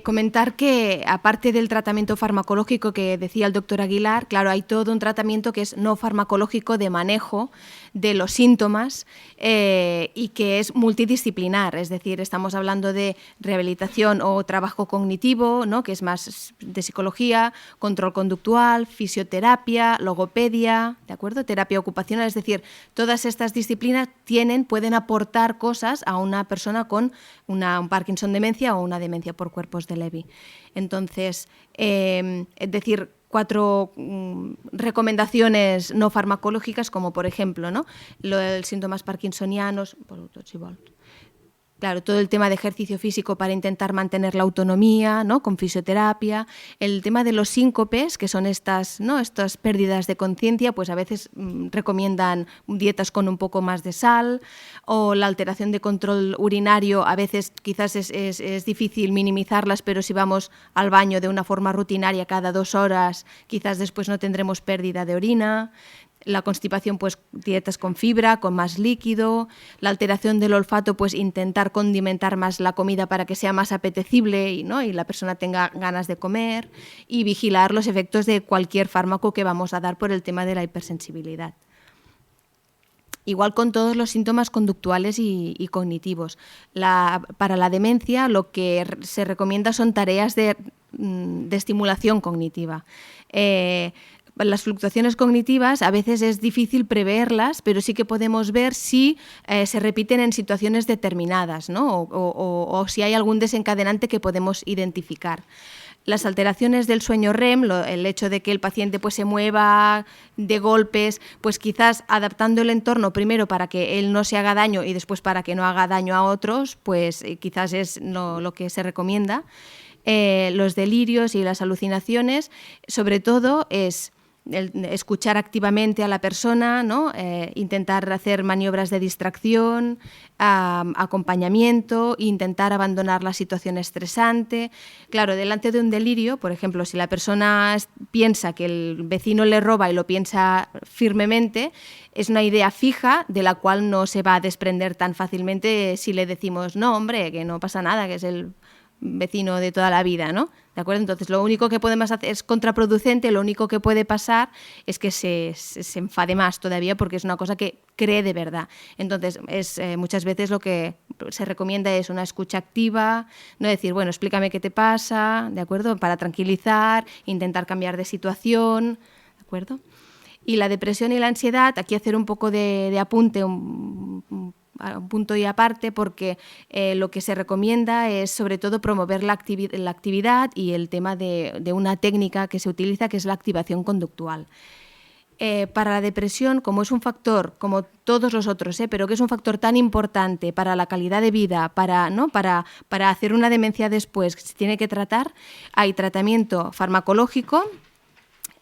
Comentar que, aparte del tratamiento farmacológico que decía el doctor Aguilar, claro, hay todo un tratamiento que es no farmacológico de manejo de los síntomas y que es multidisciplinar, es decir, estamos hablando de rehabilitación o trabajo cognitivo, ¿no?, que es más de psicología, control conductual, fisioterapia, logopedia, ¿de acuerdo?, terapia ocupacional, es decir, todas estas disciplinas pueden aportar cosas a una persona con un Parkinson demencia o una demencia por cuerpos de Levy. Entonces, es decir, 4 recomendaciones no farmacológicas, como por ejemplo, ¿no?, los síntomas parkinsonianos, claro, todo el tema de ejercicio físico para intentar mantener la autonomía, ¿no?, con fisioterapia, el tema de los síncopes, que son estas pérdidas de conciencia, pues a veces recomiendan dietas con un poco más de sal, o la alteración de control urinario, a veces quizás es difícil minimizarlas, pero si vamos al baño de una forma rutinaria cada 2 horas, quizás después no tendremos pérdida de orina. La constipación, pues dietas con fibra, con más líquido. La alteración del olfato, pues intentar condimentar más la comida para que sea más apetecible y la persona tenga ganas de comer. Y vigilar los efectos de cualquier fármaco que vamos a dar por el tema de la hipersensibilidad. Igual con todos los síntomas conductuales y cognitivos. Para la demencia lo que se recomienda son tareas de estimulación cognitiva. Las fluctuaciones cognitivas a veces es difícil preverlas, pero sí que podemos ver si se repiten en situaciones determinadas, ¿no?, o si hay algún desencadenante que podemos identificar. Las alteraciones del sueño REM, el hecho de que el paciente pues se mueva de golpes, pues quizás adaptando el entorno primero para que él no se haga daño y después para que no haga daño a otros, pues quizás es lo que se recomienda. Los delirios y las alucinaciones, sobre todo es escuchar activamente a la persona, ¿no?, intentar hacer maniobras de distracción, acompañamiento, intentar abandonar la situación estresante. Claro, delante de un delirio, por ejemplo, si la persona piensa que el vecino le roba y lo piensa firmemente, es una idea fija de la cual no se va a desprender tan fácilmente si le decimos, no, hombre, que no pasa nada, que es el vecino de toda la vida, ¿no? ¿De acuerdo? Entonces, lo único que podemos hacer es contraproducente, lo único que puede pasar es que se enfade más todavía porque es una cosa que cree de verdad. Entonces, muchas veces lo que se recomienda es una escucha activa, no decir, bueno, explícame qué te pasa, ¿de acuerdo? Para tranquilizar, intentar cambiar de situación, ¿de acuerdo? Y la depresión y la ansiedad, aquí hacer un poco de apunte, un punto y aparte, porque lo que se recomienda es sobre todo promover la actividad y el tema de una técnica que se utiliza, que es la activación conductual. Para la depresión, como es un factor, como todos los otros, pero que es un factor tan importante para la calidad de vida, para hacer una demencia después que se tiene que tratar, hay tratamiento farmacológico,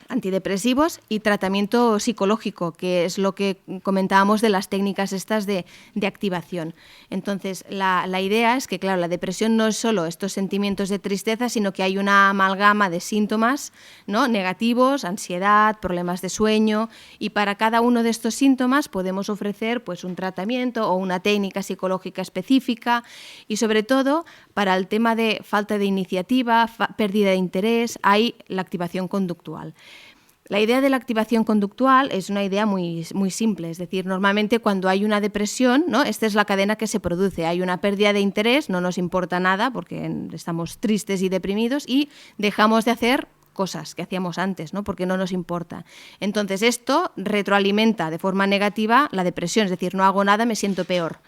antidepresivos y tratamiento psicológico, que es lo que comentábamos de las técnicas estas de activación. Entonces, la idea es que, claro, la depresión no es solo estos sentimientos de tristeza, sino que hay una amalgama de síntomas, ¿no?, negativos, ansiedad, problemas de sueño, y para cada uno de estos síntomas podemos ofrecer pues un tratamiento o una técnica psicológica específica, y sobre todo para el tema de falta de iniciativa, pérdida de interés, hay la activación conductual. La idea de la activación conductual es una idea muy, muy simple, es decir, normalmente cuando hay una depresión, ¿no?, esta es la cadena que se produce, hay una pérdida de interés, no nos importa nada porque estamos tristes y deprimidos y dejamos de hacer cosas que hacíamos antes, ¿no?, porque no nos importa. Entonces esto retroalimenta de forma negativa la depresión, es decir, no hago nada, me siento peor.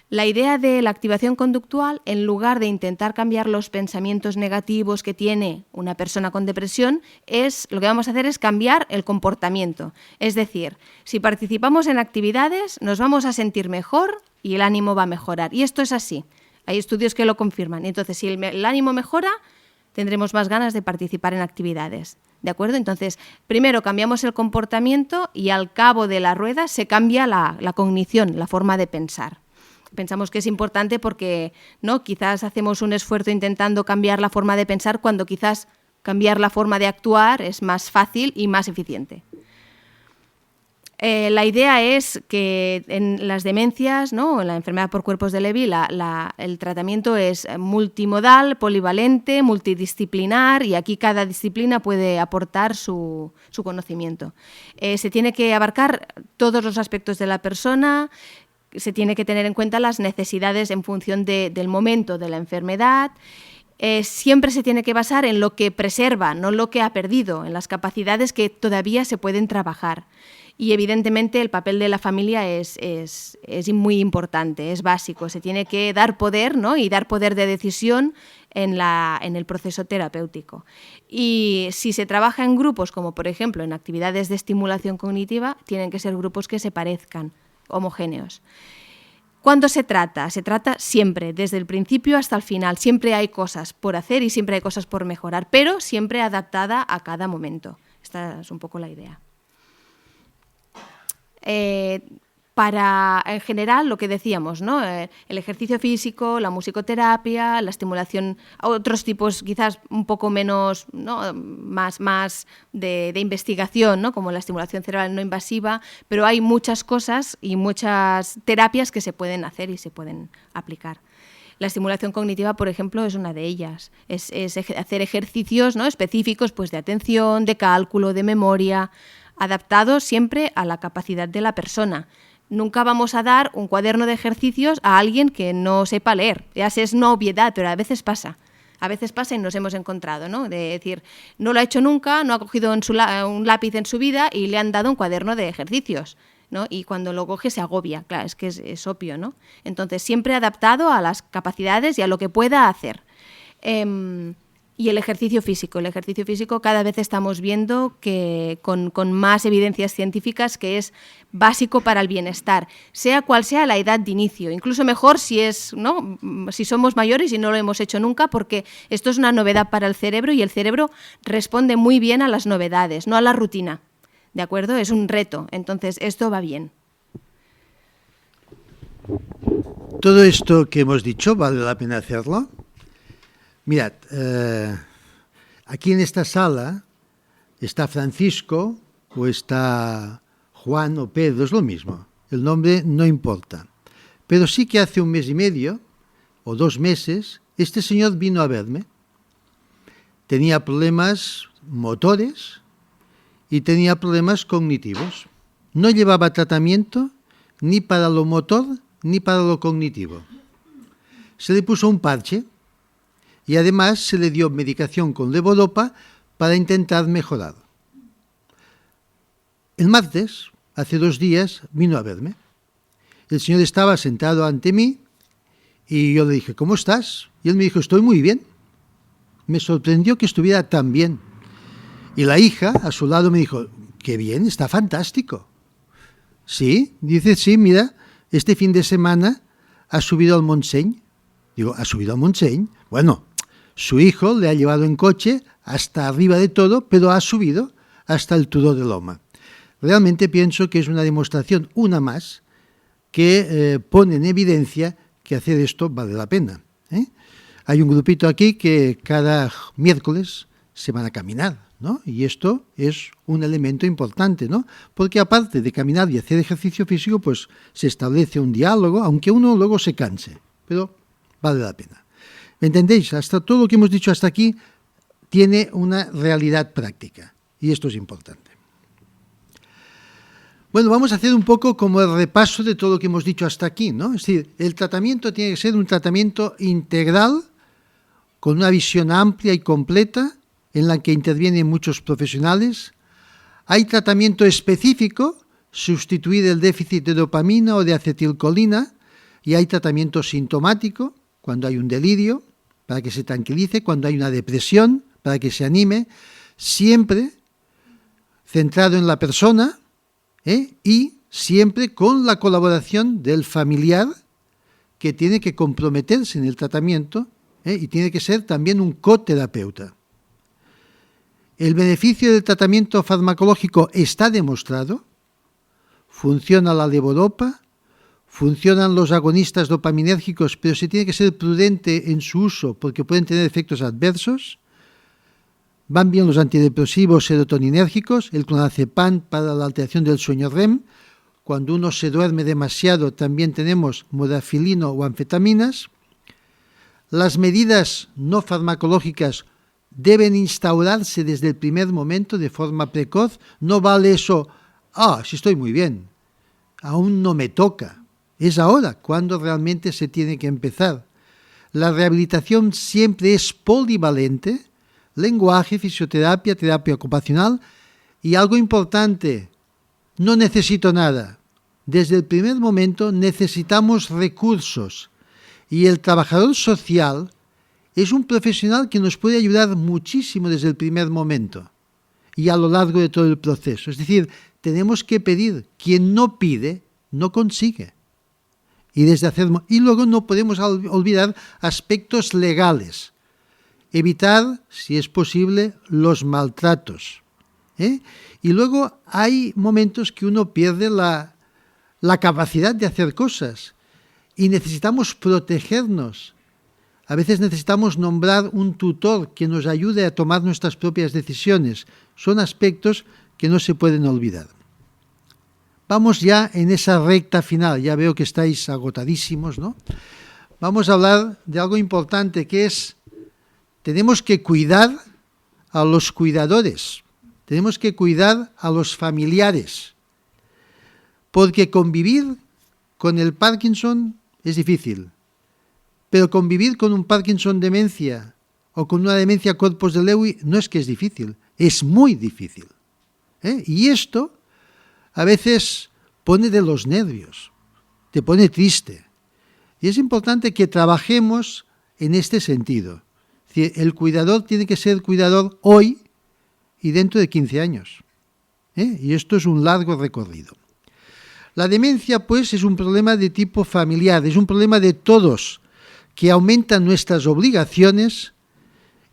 La idea de la activación conductual, en lugar de intentar cambiar los pensamientos negativos que tiene una persona con depresión, lo que vamos a hacer es cambiar el comportamiento. Es decir, si participamos en actividades, nos vamos a sentir mejor y el ánimo va a mejorar. Y esto es así. Hay estudios que lo confirman. Entonces, si el ánimo mejora, tendremos más ganas de participar en actividades. ¿De acuerdo? Entonces, primero cambiamos el comportamiento y al cabo de la rueda se cambia la cognición, la forma de pensar. Pensamos que es importante porque, ¿no?, quizás hacemos un esfuerzo intentando cambiar la forma de pensar cuando quizás cambiar la forma de actuar es más fácil y más eficiente. La idea es que en las demencias, ¿no?, en la enfermedad por cuerpos de Levy, el tratamiento es multimodal, polivalente, multidisciplinar, y aquí cada disciplina puede aportar su conocimiento. Se tiene que abarcar todos los aspectos de la persona, se tiene que tener en cuenta las necesidades en función del momento de la enfermedad. Siempre se tiene que basar en lo que preserva, no lo que ha perdido, en las capacidades que todavía se pueden trabajar. Y evidentemente el papel de la familia es muy importante, es básico. Se tiene que dar poder, ¿no?, y dar poder de decisión en el proceso terapéutico. Y si se trabaja en grupos, como por ejemplo en actividades de estimulación cognitiva, tienen que ser grupos que se parezcan, homogéneos. ¿Cuándo se trata? Se trata siempre, desde el principio hasta el final. Siempre hay cosas por hacer y siempre hay cosas por mejorar, pero siempre adaptada a cada momento. Esta es un poco la idea. En general, lo que decíamos, ¿no?, el ejercicio físico, la musicoterapia, la estimulación, otros tipos quizás un poco menos, ¿no?, más de investigación, ¿no?, como la estimulación cerebral no invasiva, pero hay muchas cosas y muchas terapias que se pueden hacer y se pueden aplicar. La estimulación cognitiva, por ejemplo, es una de ellas. Es hacer ejercicios, ¿no?, específicos, pues, de atención, de cálculo, de memoria, adaptados siempre a la capacidad de la persona. Nunca vamos a dar un cuaderno de ejercicios a alguien que no sepa leer. Ya sé, es una obviedad, pero a veces pasa. A veces pasa y nos hemos encontrado, ¿no?, de decir, no lo ha hecho nunca, no ha cogido un lápiz en su vida y le han dado un cuaderno de ejercicios, ¿no? Y cuando lo coge se agobia. Claro, es que es obvio, ¿no? Entonces, siempre adaptado a las capacidades y a lo que pueda hacer. Y el ejercicio físico. El ejercicio físico cada vez estamos viendo que con más evidencias científicas que es básico para el bienestar, sea cual sea la edad de inicio. Incluso mejor si somos mayores y no lo hemos hecho nunca, porque esto es una novedad para el cerebro y el cerebro responde muy bien a las novedades, no a la rutina. ¿De acuerdo? Es un reto. Entonces, esto va bien. Todo esto que hemos dicho, ¿vale la pena hacerlo? Mirad, aquí en esta sala está Francisco o está Juan o Pedro, es lo mismo, el nombre no importa. Pero sí que hace 1 mes y medio o 2 meses este señor vino a verme. Tenía problemas motores y tenía problemas cognitivos. No llevaba tratamiento ni para lo motor ni para lo cognitivo. Se le puso un parche y además se le dio medicación con levodopa para intentar mejorar. El martes, hace 2 días, vino a verme. El señor estaba sentado ante mí y yo le dije, ¿cómo estás? Y él me dijo, estoy muy bien. Me sorprendió que estuviera tan bien. Y la hija a su lado me dijo, qué bien, está fantástico. Sí, dice, sí, mira, este fin de semana ha subido al Montseny. Digo, ¿ha subido al Montseny? Bueno, su hijo le ha llevado en coche hasta arriba de todo, pero ha subido hasta el Turó de Loma. Realmente pienso que es una demostración, una más, que pone en evidencia que hacer esto vale la pena. Hay un grupito aquí que cada miércoles se van a caminar, ¿no? Y esto es un elemento importante, ¿no? Porque aparte de caminar y hacer ejercicio físico, pues se establece un diálogo, aunque uno luego se canse, pero vale la pena. ¿Me entendéis? Hasta todo lo que hemos dicho hasta aquí tiene una realidad práctica y esto es importante. Bueno, vamos a hacer un poco como el repaso de todo lo que hemos dicho hasta aquí, ¿no? Es decir, el tratamiento tiene que ser un tratamiento integral con una visión amplia y completa en la que intervienen muchos profesionales. Hay tratamiento específico, sustituir el déficit de dopamina o de acetilcolina, y hay tratamiento sintomático, cuando hay un delirio, para que se tranquilice, cuando hay una depresión, para que se anime, siempre centrado en la persona y siempre con la colaboración del familiar que tiene que comprometerse en el tratamiento y tiene que ser también un coterapeuta. El beneficio del tratamiento farmacológico está demostrado, funciona la levodopa, funcionan los agonistas dopaminérgicos, pero se tiene que ser prudente en su uso porque pueden tener efectos adversos. Van bien los antidepresivos serotoninérgicos, el clonazepam para la alteración del sueño REM. Cuando uno se duerme demasiado también tenemos modafinilo o anfetaminas. Las medidas no farmacológicas deben instaurarse desde el primer momento de forma precoz. No vale eso, sí estoy muy bien, aún no me toca. Es ahora cuando realmente se tiene que empezar. La rehabilitación siempre es polivalente, lenguaje, fisioterapia, terapia ocupacional y algo importante, no necesito nada. Desde el primer momento necesitamos recursos y el trabajador social es un profesional que nos puede ayudar muchísimo desde el primer momento y a lo largo de todo el proceso. Es decir, tenemos que pedir. Quien no pide, no consigue. Y luego no podemos olvidar aspectos legales. Evitar, si es posible, los maltratos. Y luego hay momentos que uno pierde la capacidad de hacer cosas y necesitamos protegernos. A veces necesitamos nombrar un tutor que nos ayude a tomar nuestras propias decisiones. Son aspectos que no se pueden olvidar. Vamos ya en esa recta final. Ya veo que estáis agotadísimos, ¿no? Vamos a hablar de algo importante que es, tenemos que cuidar a los cuidadores. Tenemos que cuidar a los familiares. Porque convivir con el Parkinson es difícil. Pero convivir con un Parkinson demencia o con una demencia corpus de Lewy no es que es difícil, es muy difícil. Y esto a veces pone de los nervios, te pone triste. Y es importante que trabajemos en este sentido. El cuidador tiene que ser cuidador hoy y dentro de 15 años. Y esto es un largo recorrido. La demencia, pues, es un problema de tipo familiar, es un problema de todos, que aumenta nuestras obligaciones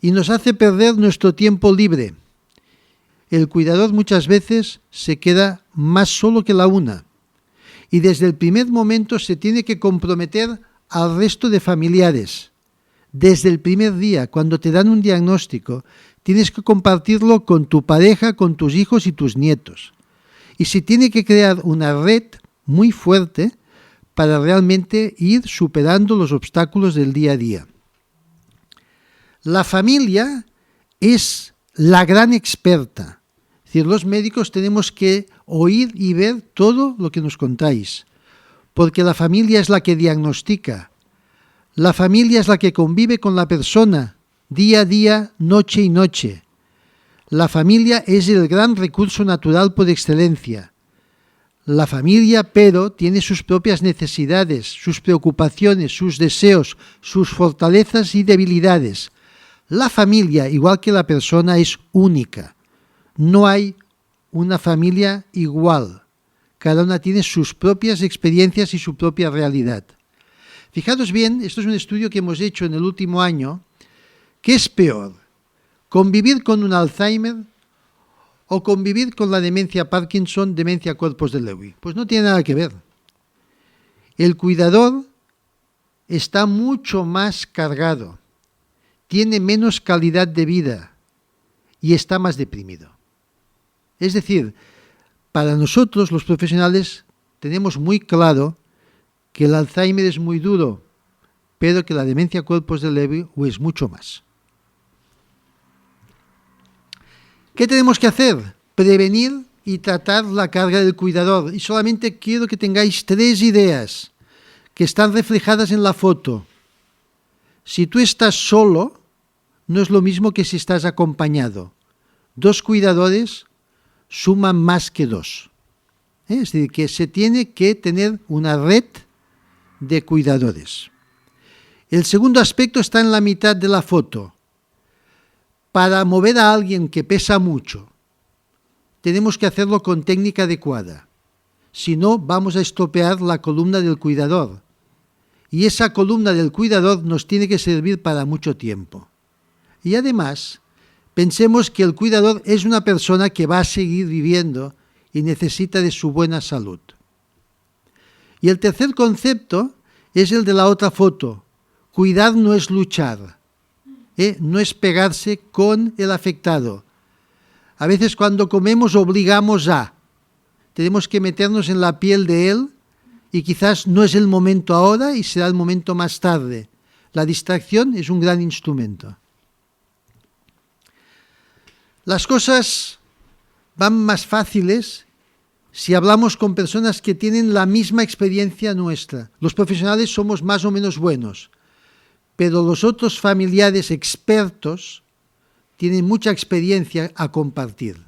y nos hace perder nuestro tiempo libre. El cuidador muchas veces se queda más solo que la una y desde el primer momento se tiene que comprometer al resto de familiares. Desde el primer día, cuando te dan un diagnóstico, tienes que compartirlo con tu pareja, con tus hijos y tus nietos. Y se tiene que crear una red muy fuerte para realmente ir superando los obstáculos del día a día. La familia es la gran experta. Es decir, los médicos tenemos que oír y ver todo lo que nos contáis, porque la familia es la que diagnostica. La familia es la que convive con la persona día a día, noche y noche. La familia es el gran recurso natural por excelencia. La familia, pero, tiene sus propias necesidades, sus preocupaciones, sus deseos, sus fortalezas y debilidades. La familia, igual que la persona, es única. No hay una familia igual. Cada una tiene sus propias experiencias y su propia realidad. Fijaros bien, esto es un estudio que hemos hecho en el último año. ¿Qué es peor? ¿Convivir con un Alzheimer o convivir con la demencia Parkinson, demencia corpus de Lewy? Pues no tiene nada que ver. El cuidador está mucho más cargado, tiene menos calidad de vida y está más deprimido. Es decir, para nosotros los profesionales tenemos muy claro que el Alzheimer es muy duro, pero que la demencia corpus de Lewy es mucho más. ¿Qué tenemos que hacer? Prevenir y tratar la carga del cuidador. Y solamente quiero que tengáis 3 ideas que están reflejadas en la foto. Si tú estás solo, no es lo mismo que si estás acompañado. 2 cuidadores suman más que 2. Es decir, que se tiene que tener una red de cuidadores. El segundo aspecto está en la mitad de la foto. Para mover a alguien que pesa mucho, tenemos que hacerlo con técnica adecuada. Si no, vamos a estropear la columna del cuidador. Y esa columna del cuidador nos tiene que servir para mucho tiempo. Y además, pensemos que el cuidador es una persona que va a seguir viviendo y necesita de su buena salud. Y el tercer concepto es el de la otra foto. Cuidar no es luchar. no es pegarse con el afectado. A veces cuando comemos obligamos a. Tenemos que meternos en la piel de él y quizás no es el momento ahora y será el momento más tarde. La distracción es un gran instrumento. Las cosas van más fáciles si hablamos con personas que tienen la misma experiencia nuestra. Los profesionales somos más o menos buenos, pero los otros familiares expertos tienen mucha experiencia a compartir.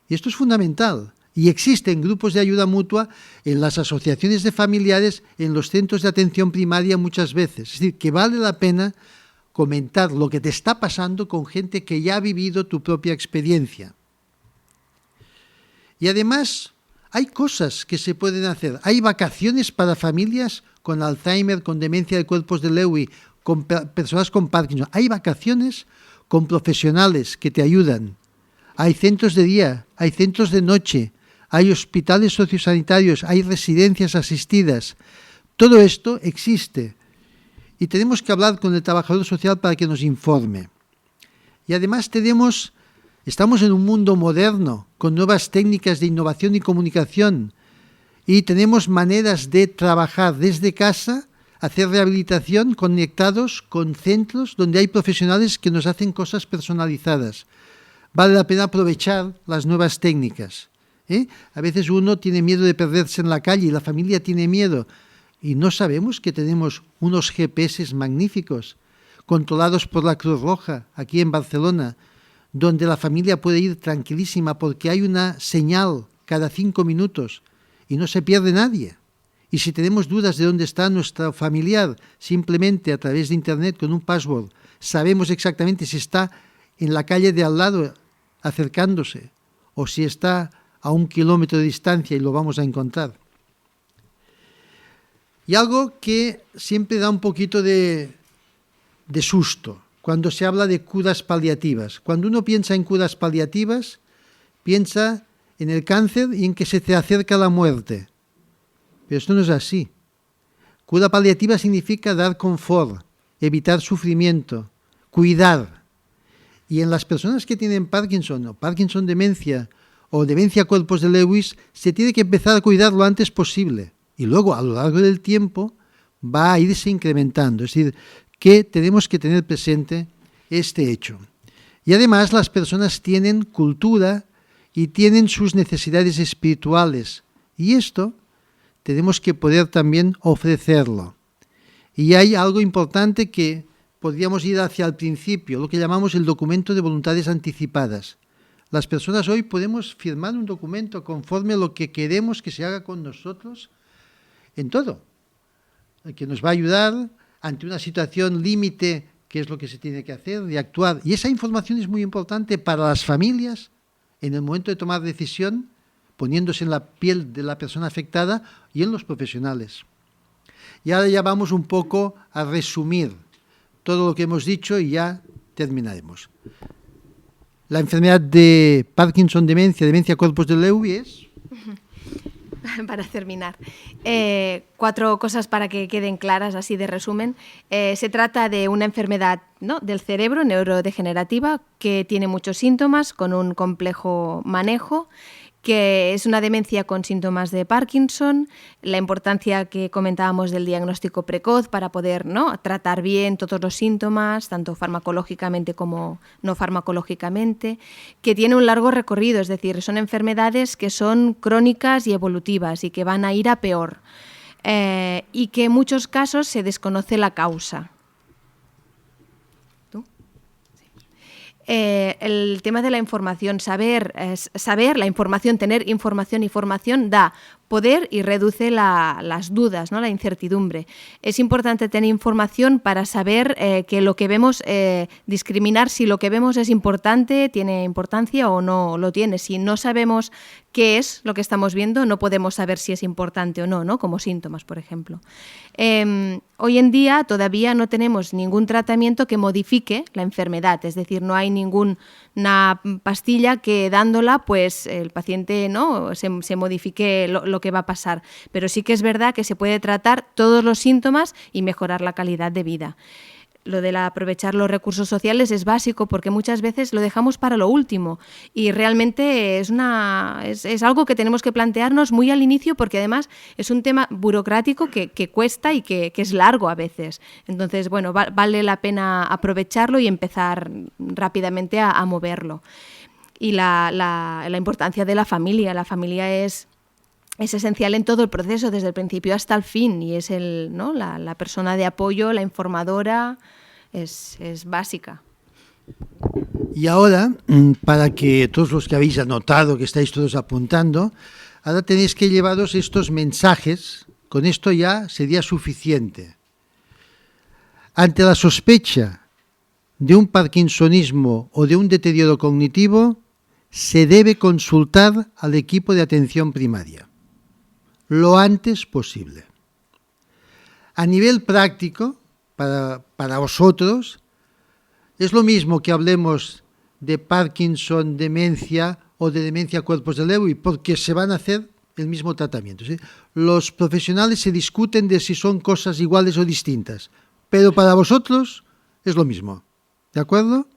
Y esto es fundamental. Y existen grupos de ayuda mutua en las asociaciones de familiares, en los centros de atención primaria muchas veces. Es decir, que vale la pena comentar lo que te está pasando con gente que ya ha vivido tu propia experiencia. Y además hay cosas que se pueden hacer. Hay vacaciones para familias con Alzheimer, con demencia de cuerpos de Lewy, con personas con Parkinson. Hay vacaciones con profesionales que te ayudan. Hay centros de día, hay centros de noche, hay hospitales sociosanitarios, hay residencias asistidas. Todo esto existe y tenemos que hablar con el trabajador social para que nos informe. Y además estamos en un mundo moderno con nuevas técnicas de innovación y comunicación y tenemos maneras de trabajar desde casa, hacer rehabilitación conectados con centros donde hay profesionales que nos hacen cosas personalizadas. Vale la pena aprovechar las nuevas técnicas. A veces uno tiene miedo de perderse en la calle y la familia tiene miedo. Y no sabemos que tenemos unos GPS magníficos, controlados por la Cruz Roja, aquí en Barcelona, donde la familia puede ir tranquilísima porque hay una señal cada 5 minutos y no se pierde nadie. Y si tenemos dudas de dónde está nuestro familiar, simplemente a través de Internet con un password, sabemos exactamente si está en la calle de al lado acercándose o si está a 1 kilómetro de distancia y lo vamos a encontrar. Y algo que siempre da un poquito de susto cuando se habla de curas paliativas. Cuando uno piensa en curas paliativas, piensa en el cáncer y en que se te acerca la muerte. Pero esto no es así. Cura paliativa significa dar confort, evitar sufrimiento, cuidar. Y en las personas que tienen Parkinson o Parkinson demencia o demencia cuerpos de Lewis, se tiene que empezar a cuidar lo antes posible. Y luego, a lo largo del tiempo, va a irse incrementando. Es decir, que tenemos que tener presente este hecho. Y además, las personas tienen cultura y tienen sus necesidades espirituales. Y esto tenemos que poder también ofrecerlo. Y hay algo importante que podríamos ir hacia el principio, lo que llamamos el documento de voluntades anticipadas. Las personas hoy podemos firmar un documento conforme a lo que queremos que se haga con nosotros en todo, que nos va a ayudar ante una situación límite, qué es lo que se tiene que hacer, de actuar. Y esa información es muy importante para las familias en el momento de tomar decisión, poniéndose en la piel de la persona afectada y en los profesionales. Y ahora ya vamos un poco a resumir todo lo que hemos dicho y ya terminaremos. La enfermedad de Parkinson, demencia cuerpos de Lewy es... Para terminar, 4 cosas para que queden claras, así de resumen. Se trata de una enfermedad, ¿no?, del cerebro, neurodegenerativa, que tiene muchos síntomas, con un complejo manejo, que es una demencia con síntomas de Parkinson, la importancia que comentábamos del diagnóstico precoz para poder, ¿no?, tratar bien todos los síntomas, tanto farmacológicamente como no farmacológicamente, que tiene un largo recorrido, es decir, son enfermedades que son crónicas y evolutivas y que van a ir a peor, y que en muchos casos se desconoce la causa. El tema de la información, saber la información, tener información y formación da poder y reduce las dudas, ¿no?, la incertidumbre. Es importante tener información para saber que lo que vemos, discriminar si lo que vemos es importante, tiene importancia o no lo tiene. Si no sabemos qué es lo que estamos viendo, no podemos saber si es importante o no, ¿no?, como síntomas, por ejemplo. Hoy en día todavía no tenemos ningún tratamiento que modifique la enfermedad, es decir, no hay ninguna pastilla que dándola pues el paciente, ¿no?, se modifique lo que va a pasar, pero sí que es verdad que se puede tratar todos los síntomas y mejorar la calidad de vida. lo de aprovechar los recursos sociales es básico porque muchas veces lo dejamos para lo último y realmente es algo que tenemos que plantearnos muy al inicio porque además es un tema burocrático que cuesta y que es largo a veces. Entonces, bueno, vale la pena aprovecharlo y empezar rápidamente a moverlo. Y la importancia de la familia. La familia es esencial en todo el proceso, desde el principio hasta el fin, y es la persona de apoyo, la informadora, es básica. Y ahora, para que todos los que habéis anotado, que estáis todos apuntando, ahora tenéis que llevaros estos mensajes, con esto ya sería suficiente. Ante la sospecha de un parkinsonismo o de un deterioro cognitivo, se debe consultar al equipo de atención primaria lo antes posible. A nivel práctico, para vosotros, es lo mismo que hablemos de Parkinson, demencia o de demencia cuerpos de Lewy, porque se van a hacer el mismo tratamiento, ¿sí? Los profesionales se discuten de si son cosas iguales o distintas, pero para vosotros es lo mismo, ¿de acuerdo?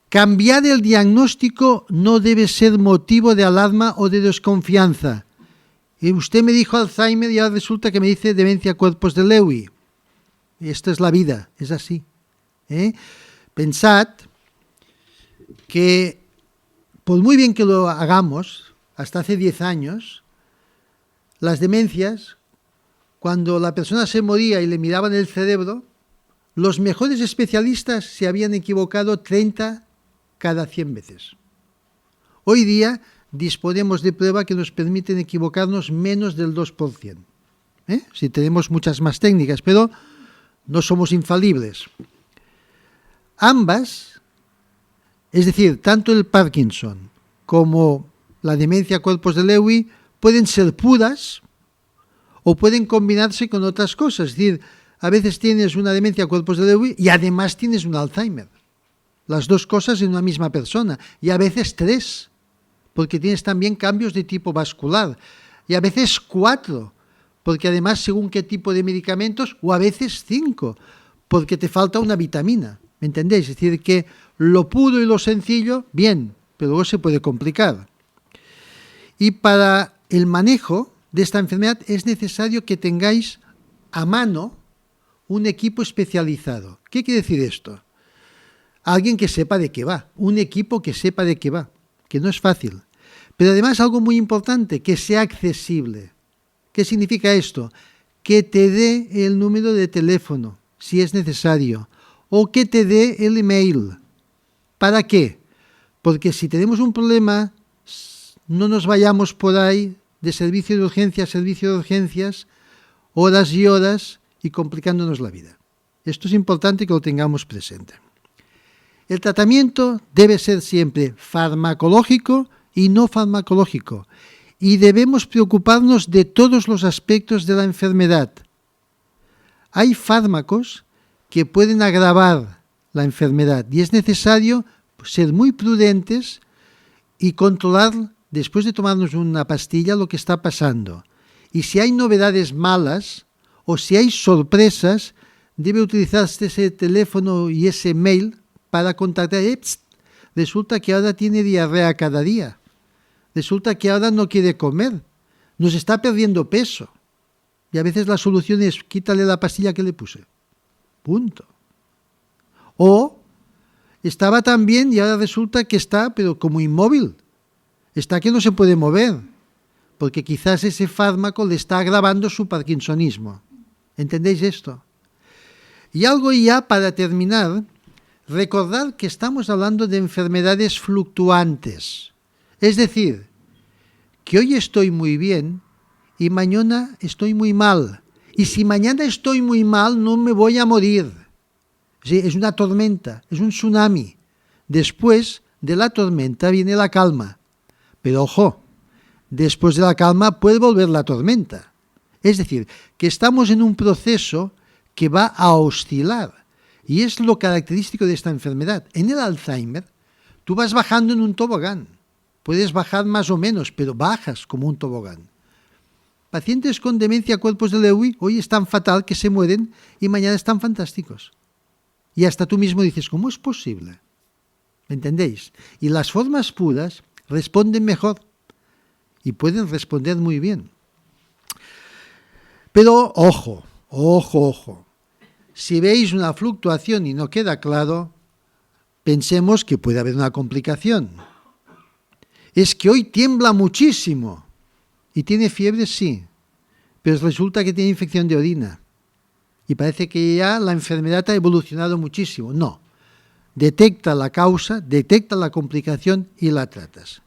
Cambiar el diagnóstico no debe ser motivo de alarma o de desconfianza. Y usted me dijo Alzheimer y ahora resulta que me dice demencia cuerpos de Lewy. Esta es la vida, es así. Pensad que, por muy bien que lo hagamos, hasta hace 10 años, las demencias, cuando la persona se moría y le miraban el cerebro, los mejores especialistas se habían equivocado 30 cada 100 veces. Hoy día disponemos de prueba que nos permiten equivocarnos menos del 2%. Si tenemos muchas más técnicas, pero no somos infalibles. Ambas, es decir, tanto el Parkinson como la demencia cuerpos de Lewy, pueden ser puras o pueden combinarse con otras cosas. Es decir, a veces tienes una demencia cuerpos de Lewy y además tienes un Alzheimer. Las dos cosas en una misma persona. Y a veces 3. Porque tienes también cambios de tipo vascular, y a veces 4, porque además según qué tipo de medicamentos, o a veces 5, porque te falta una vitamina, ¿me entendéis? Es decir, que lo puro y lo sencillo, bien, pero luego se puede complicar. Y para el manejo de esta enfermedad es necesario que tengáis a mano un equipo especializado. ¿Qué quiere decir esto? Alguien que sepa de qué va, un equipo que sepa de qué va, que no es fácil. Pero además algo muy importante, que sea accesible. ¿Qué significa esto? Que te dé el número de teléfono, si es necesario, o que te dé el email. ¿Para qué? Porque si tenemos un problema, no nos vayamos por ahí de servicio de urgencia a servicio de urgencias, horas y horas, y complicándonos la vida. Esto es importante que lo tengamos presente. El tratamiento debe ser siempre farmacológico y no farmacológico, y debemos preocuparnos de todos los aspectos de la enfermedad. Hay fármacos que pueden agravar la enfermedad y es necesario ser muy prudentes y controlar, después de tomarnos una pastilla, lo que está pasando. Y si hay novedades malas o si hay sorpresas, debe utilizarse ese teléfono y ese mail para contactar. Resulta que ahora tiene diarrea cada día. Resulta que ahora no quiere comer. Nos está perdiendo peso. Y a veces la solución es quítale la pastilla que le puse. Punto. O estaba tan bien y ahora resulta que está, pero como inmóvil. Está que no se puede mover. Porque quizás ese fármaco le está agravando su parkinsonismo. ¿Entendéis esto? Y algo ya para terminar, recordad que estamos hablando de enfermedades fluctuantes. Es decir, que hoy estoy muy bien y mañana estoy muy mal. Y si mañana estoy muy mal, no me voy a morir. Sí, es una tormenta, es un tsunami. Después de la tormenta viene la calma. Pero ojo, después de la calma puede volver la tormenta. Es decir, que estamos en un proceso que va a oscilar. Y es lo característico de esta enfermedad. En el Alzheimer, tú vas bajando en un tobogán. Puedes bajar más o menos, pero bajas como un tobogán. Pacientes con demencia cuerpos de Lewy hoy están fatal que se mueren y mañana están fantásticos. Y hasta tú mismo dices, ¿cómo es posible? ¿Me entendéis? Y las formas puras responden mejor y pueden responder muy bien. Pero ojo, ojo, ojo. Si veis una fluctuación y no queda claro, pensemos que puede haber una complicación. Es que hoy tiembla muchísimo y tiene fiebre, sí, pero resulta que tiene infección de orina y parece que ya la enfermedad ha evolucionado muchísimo. No, detecta la causa, detecta la complicación y la tratas.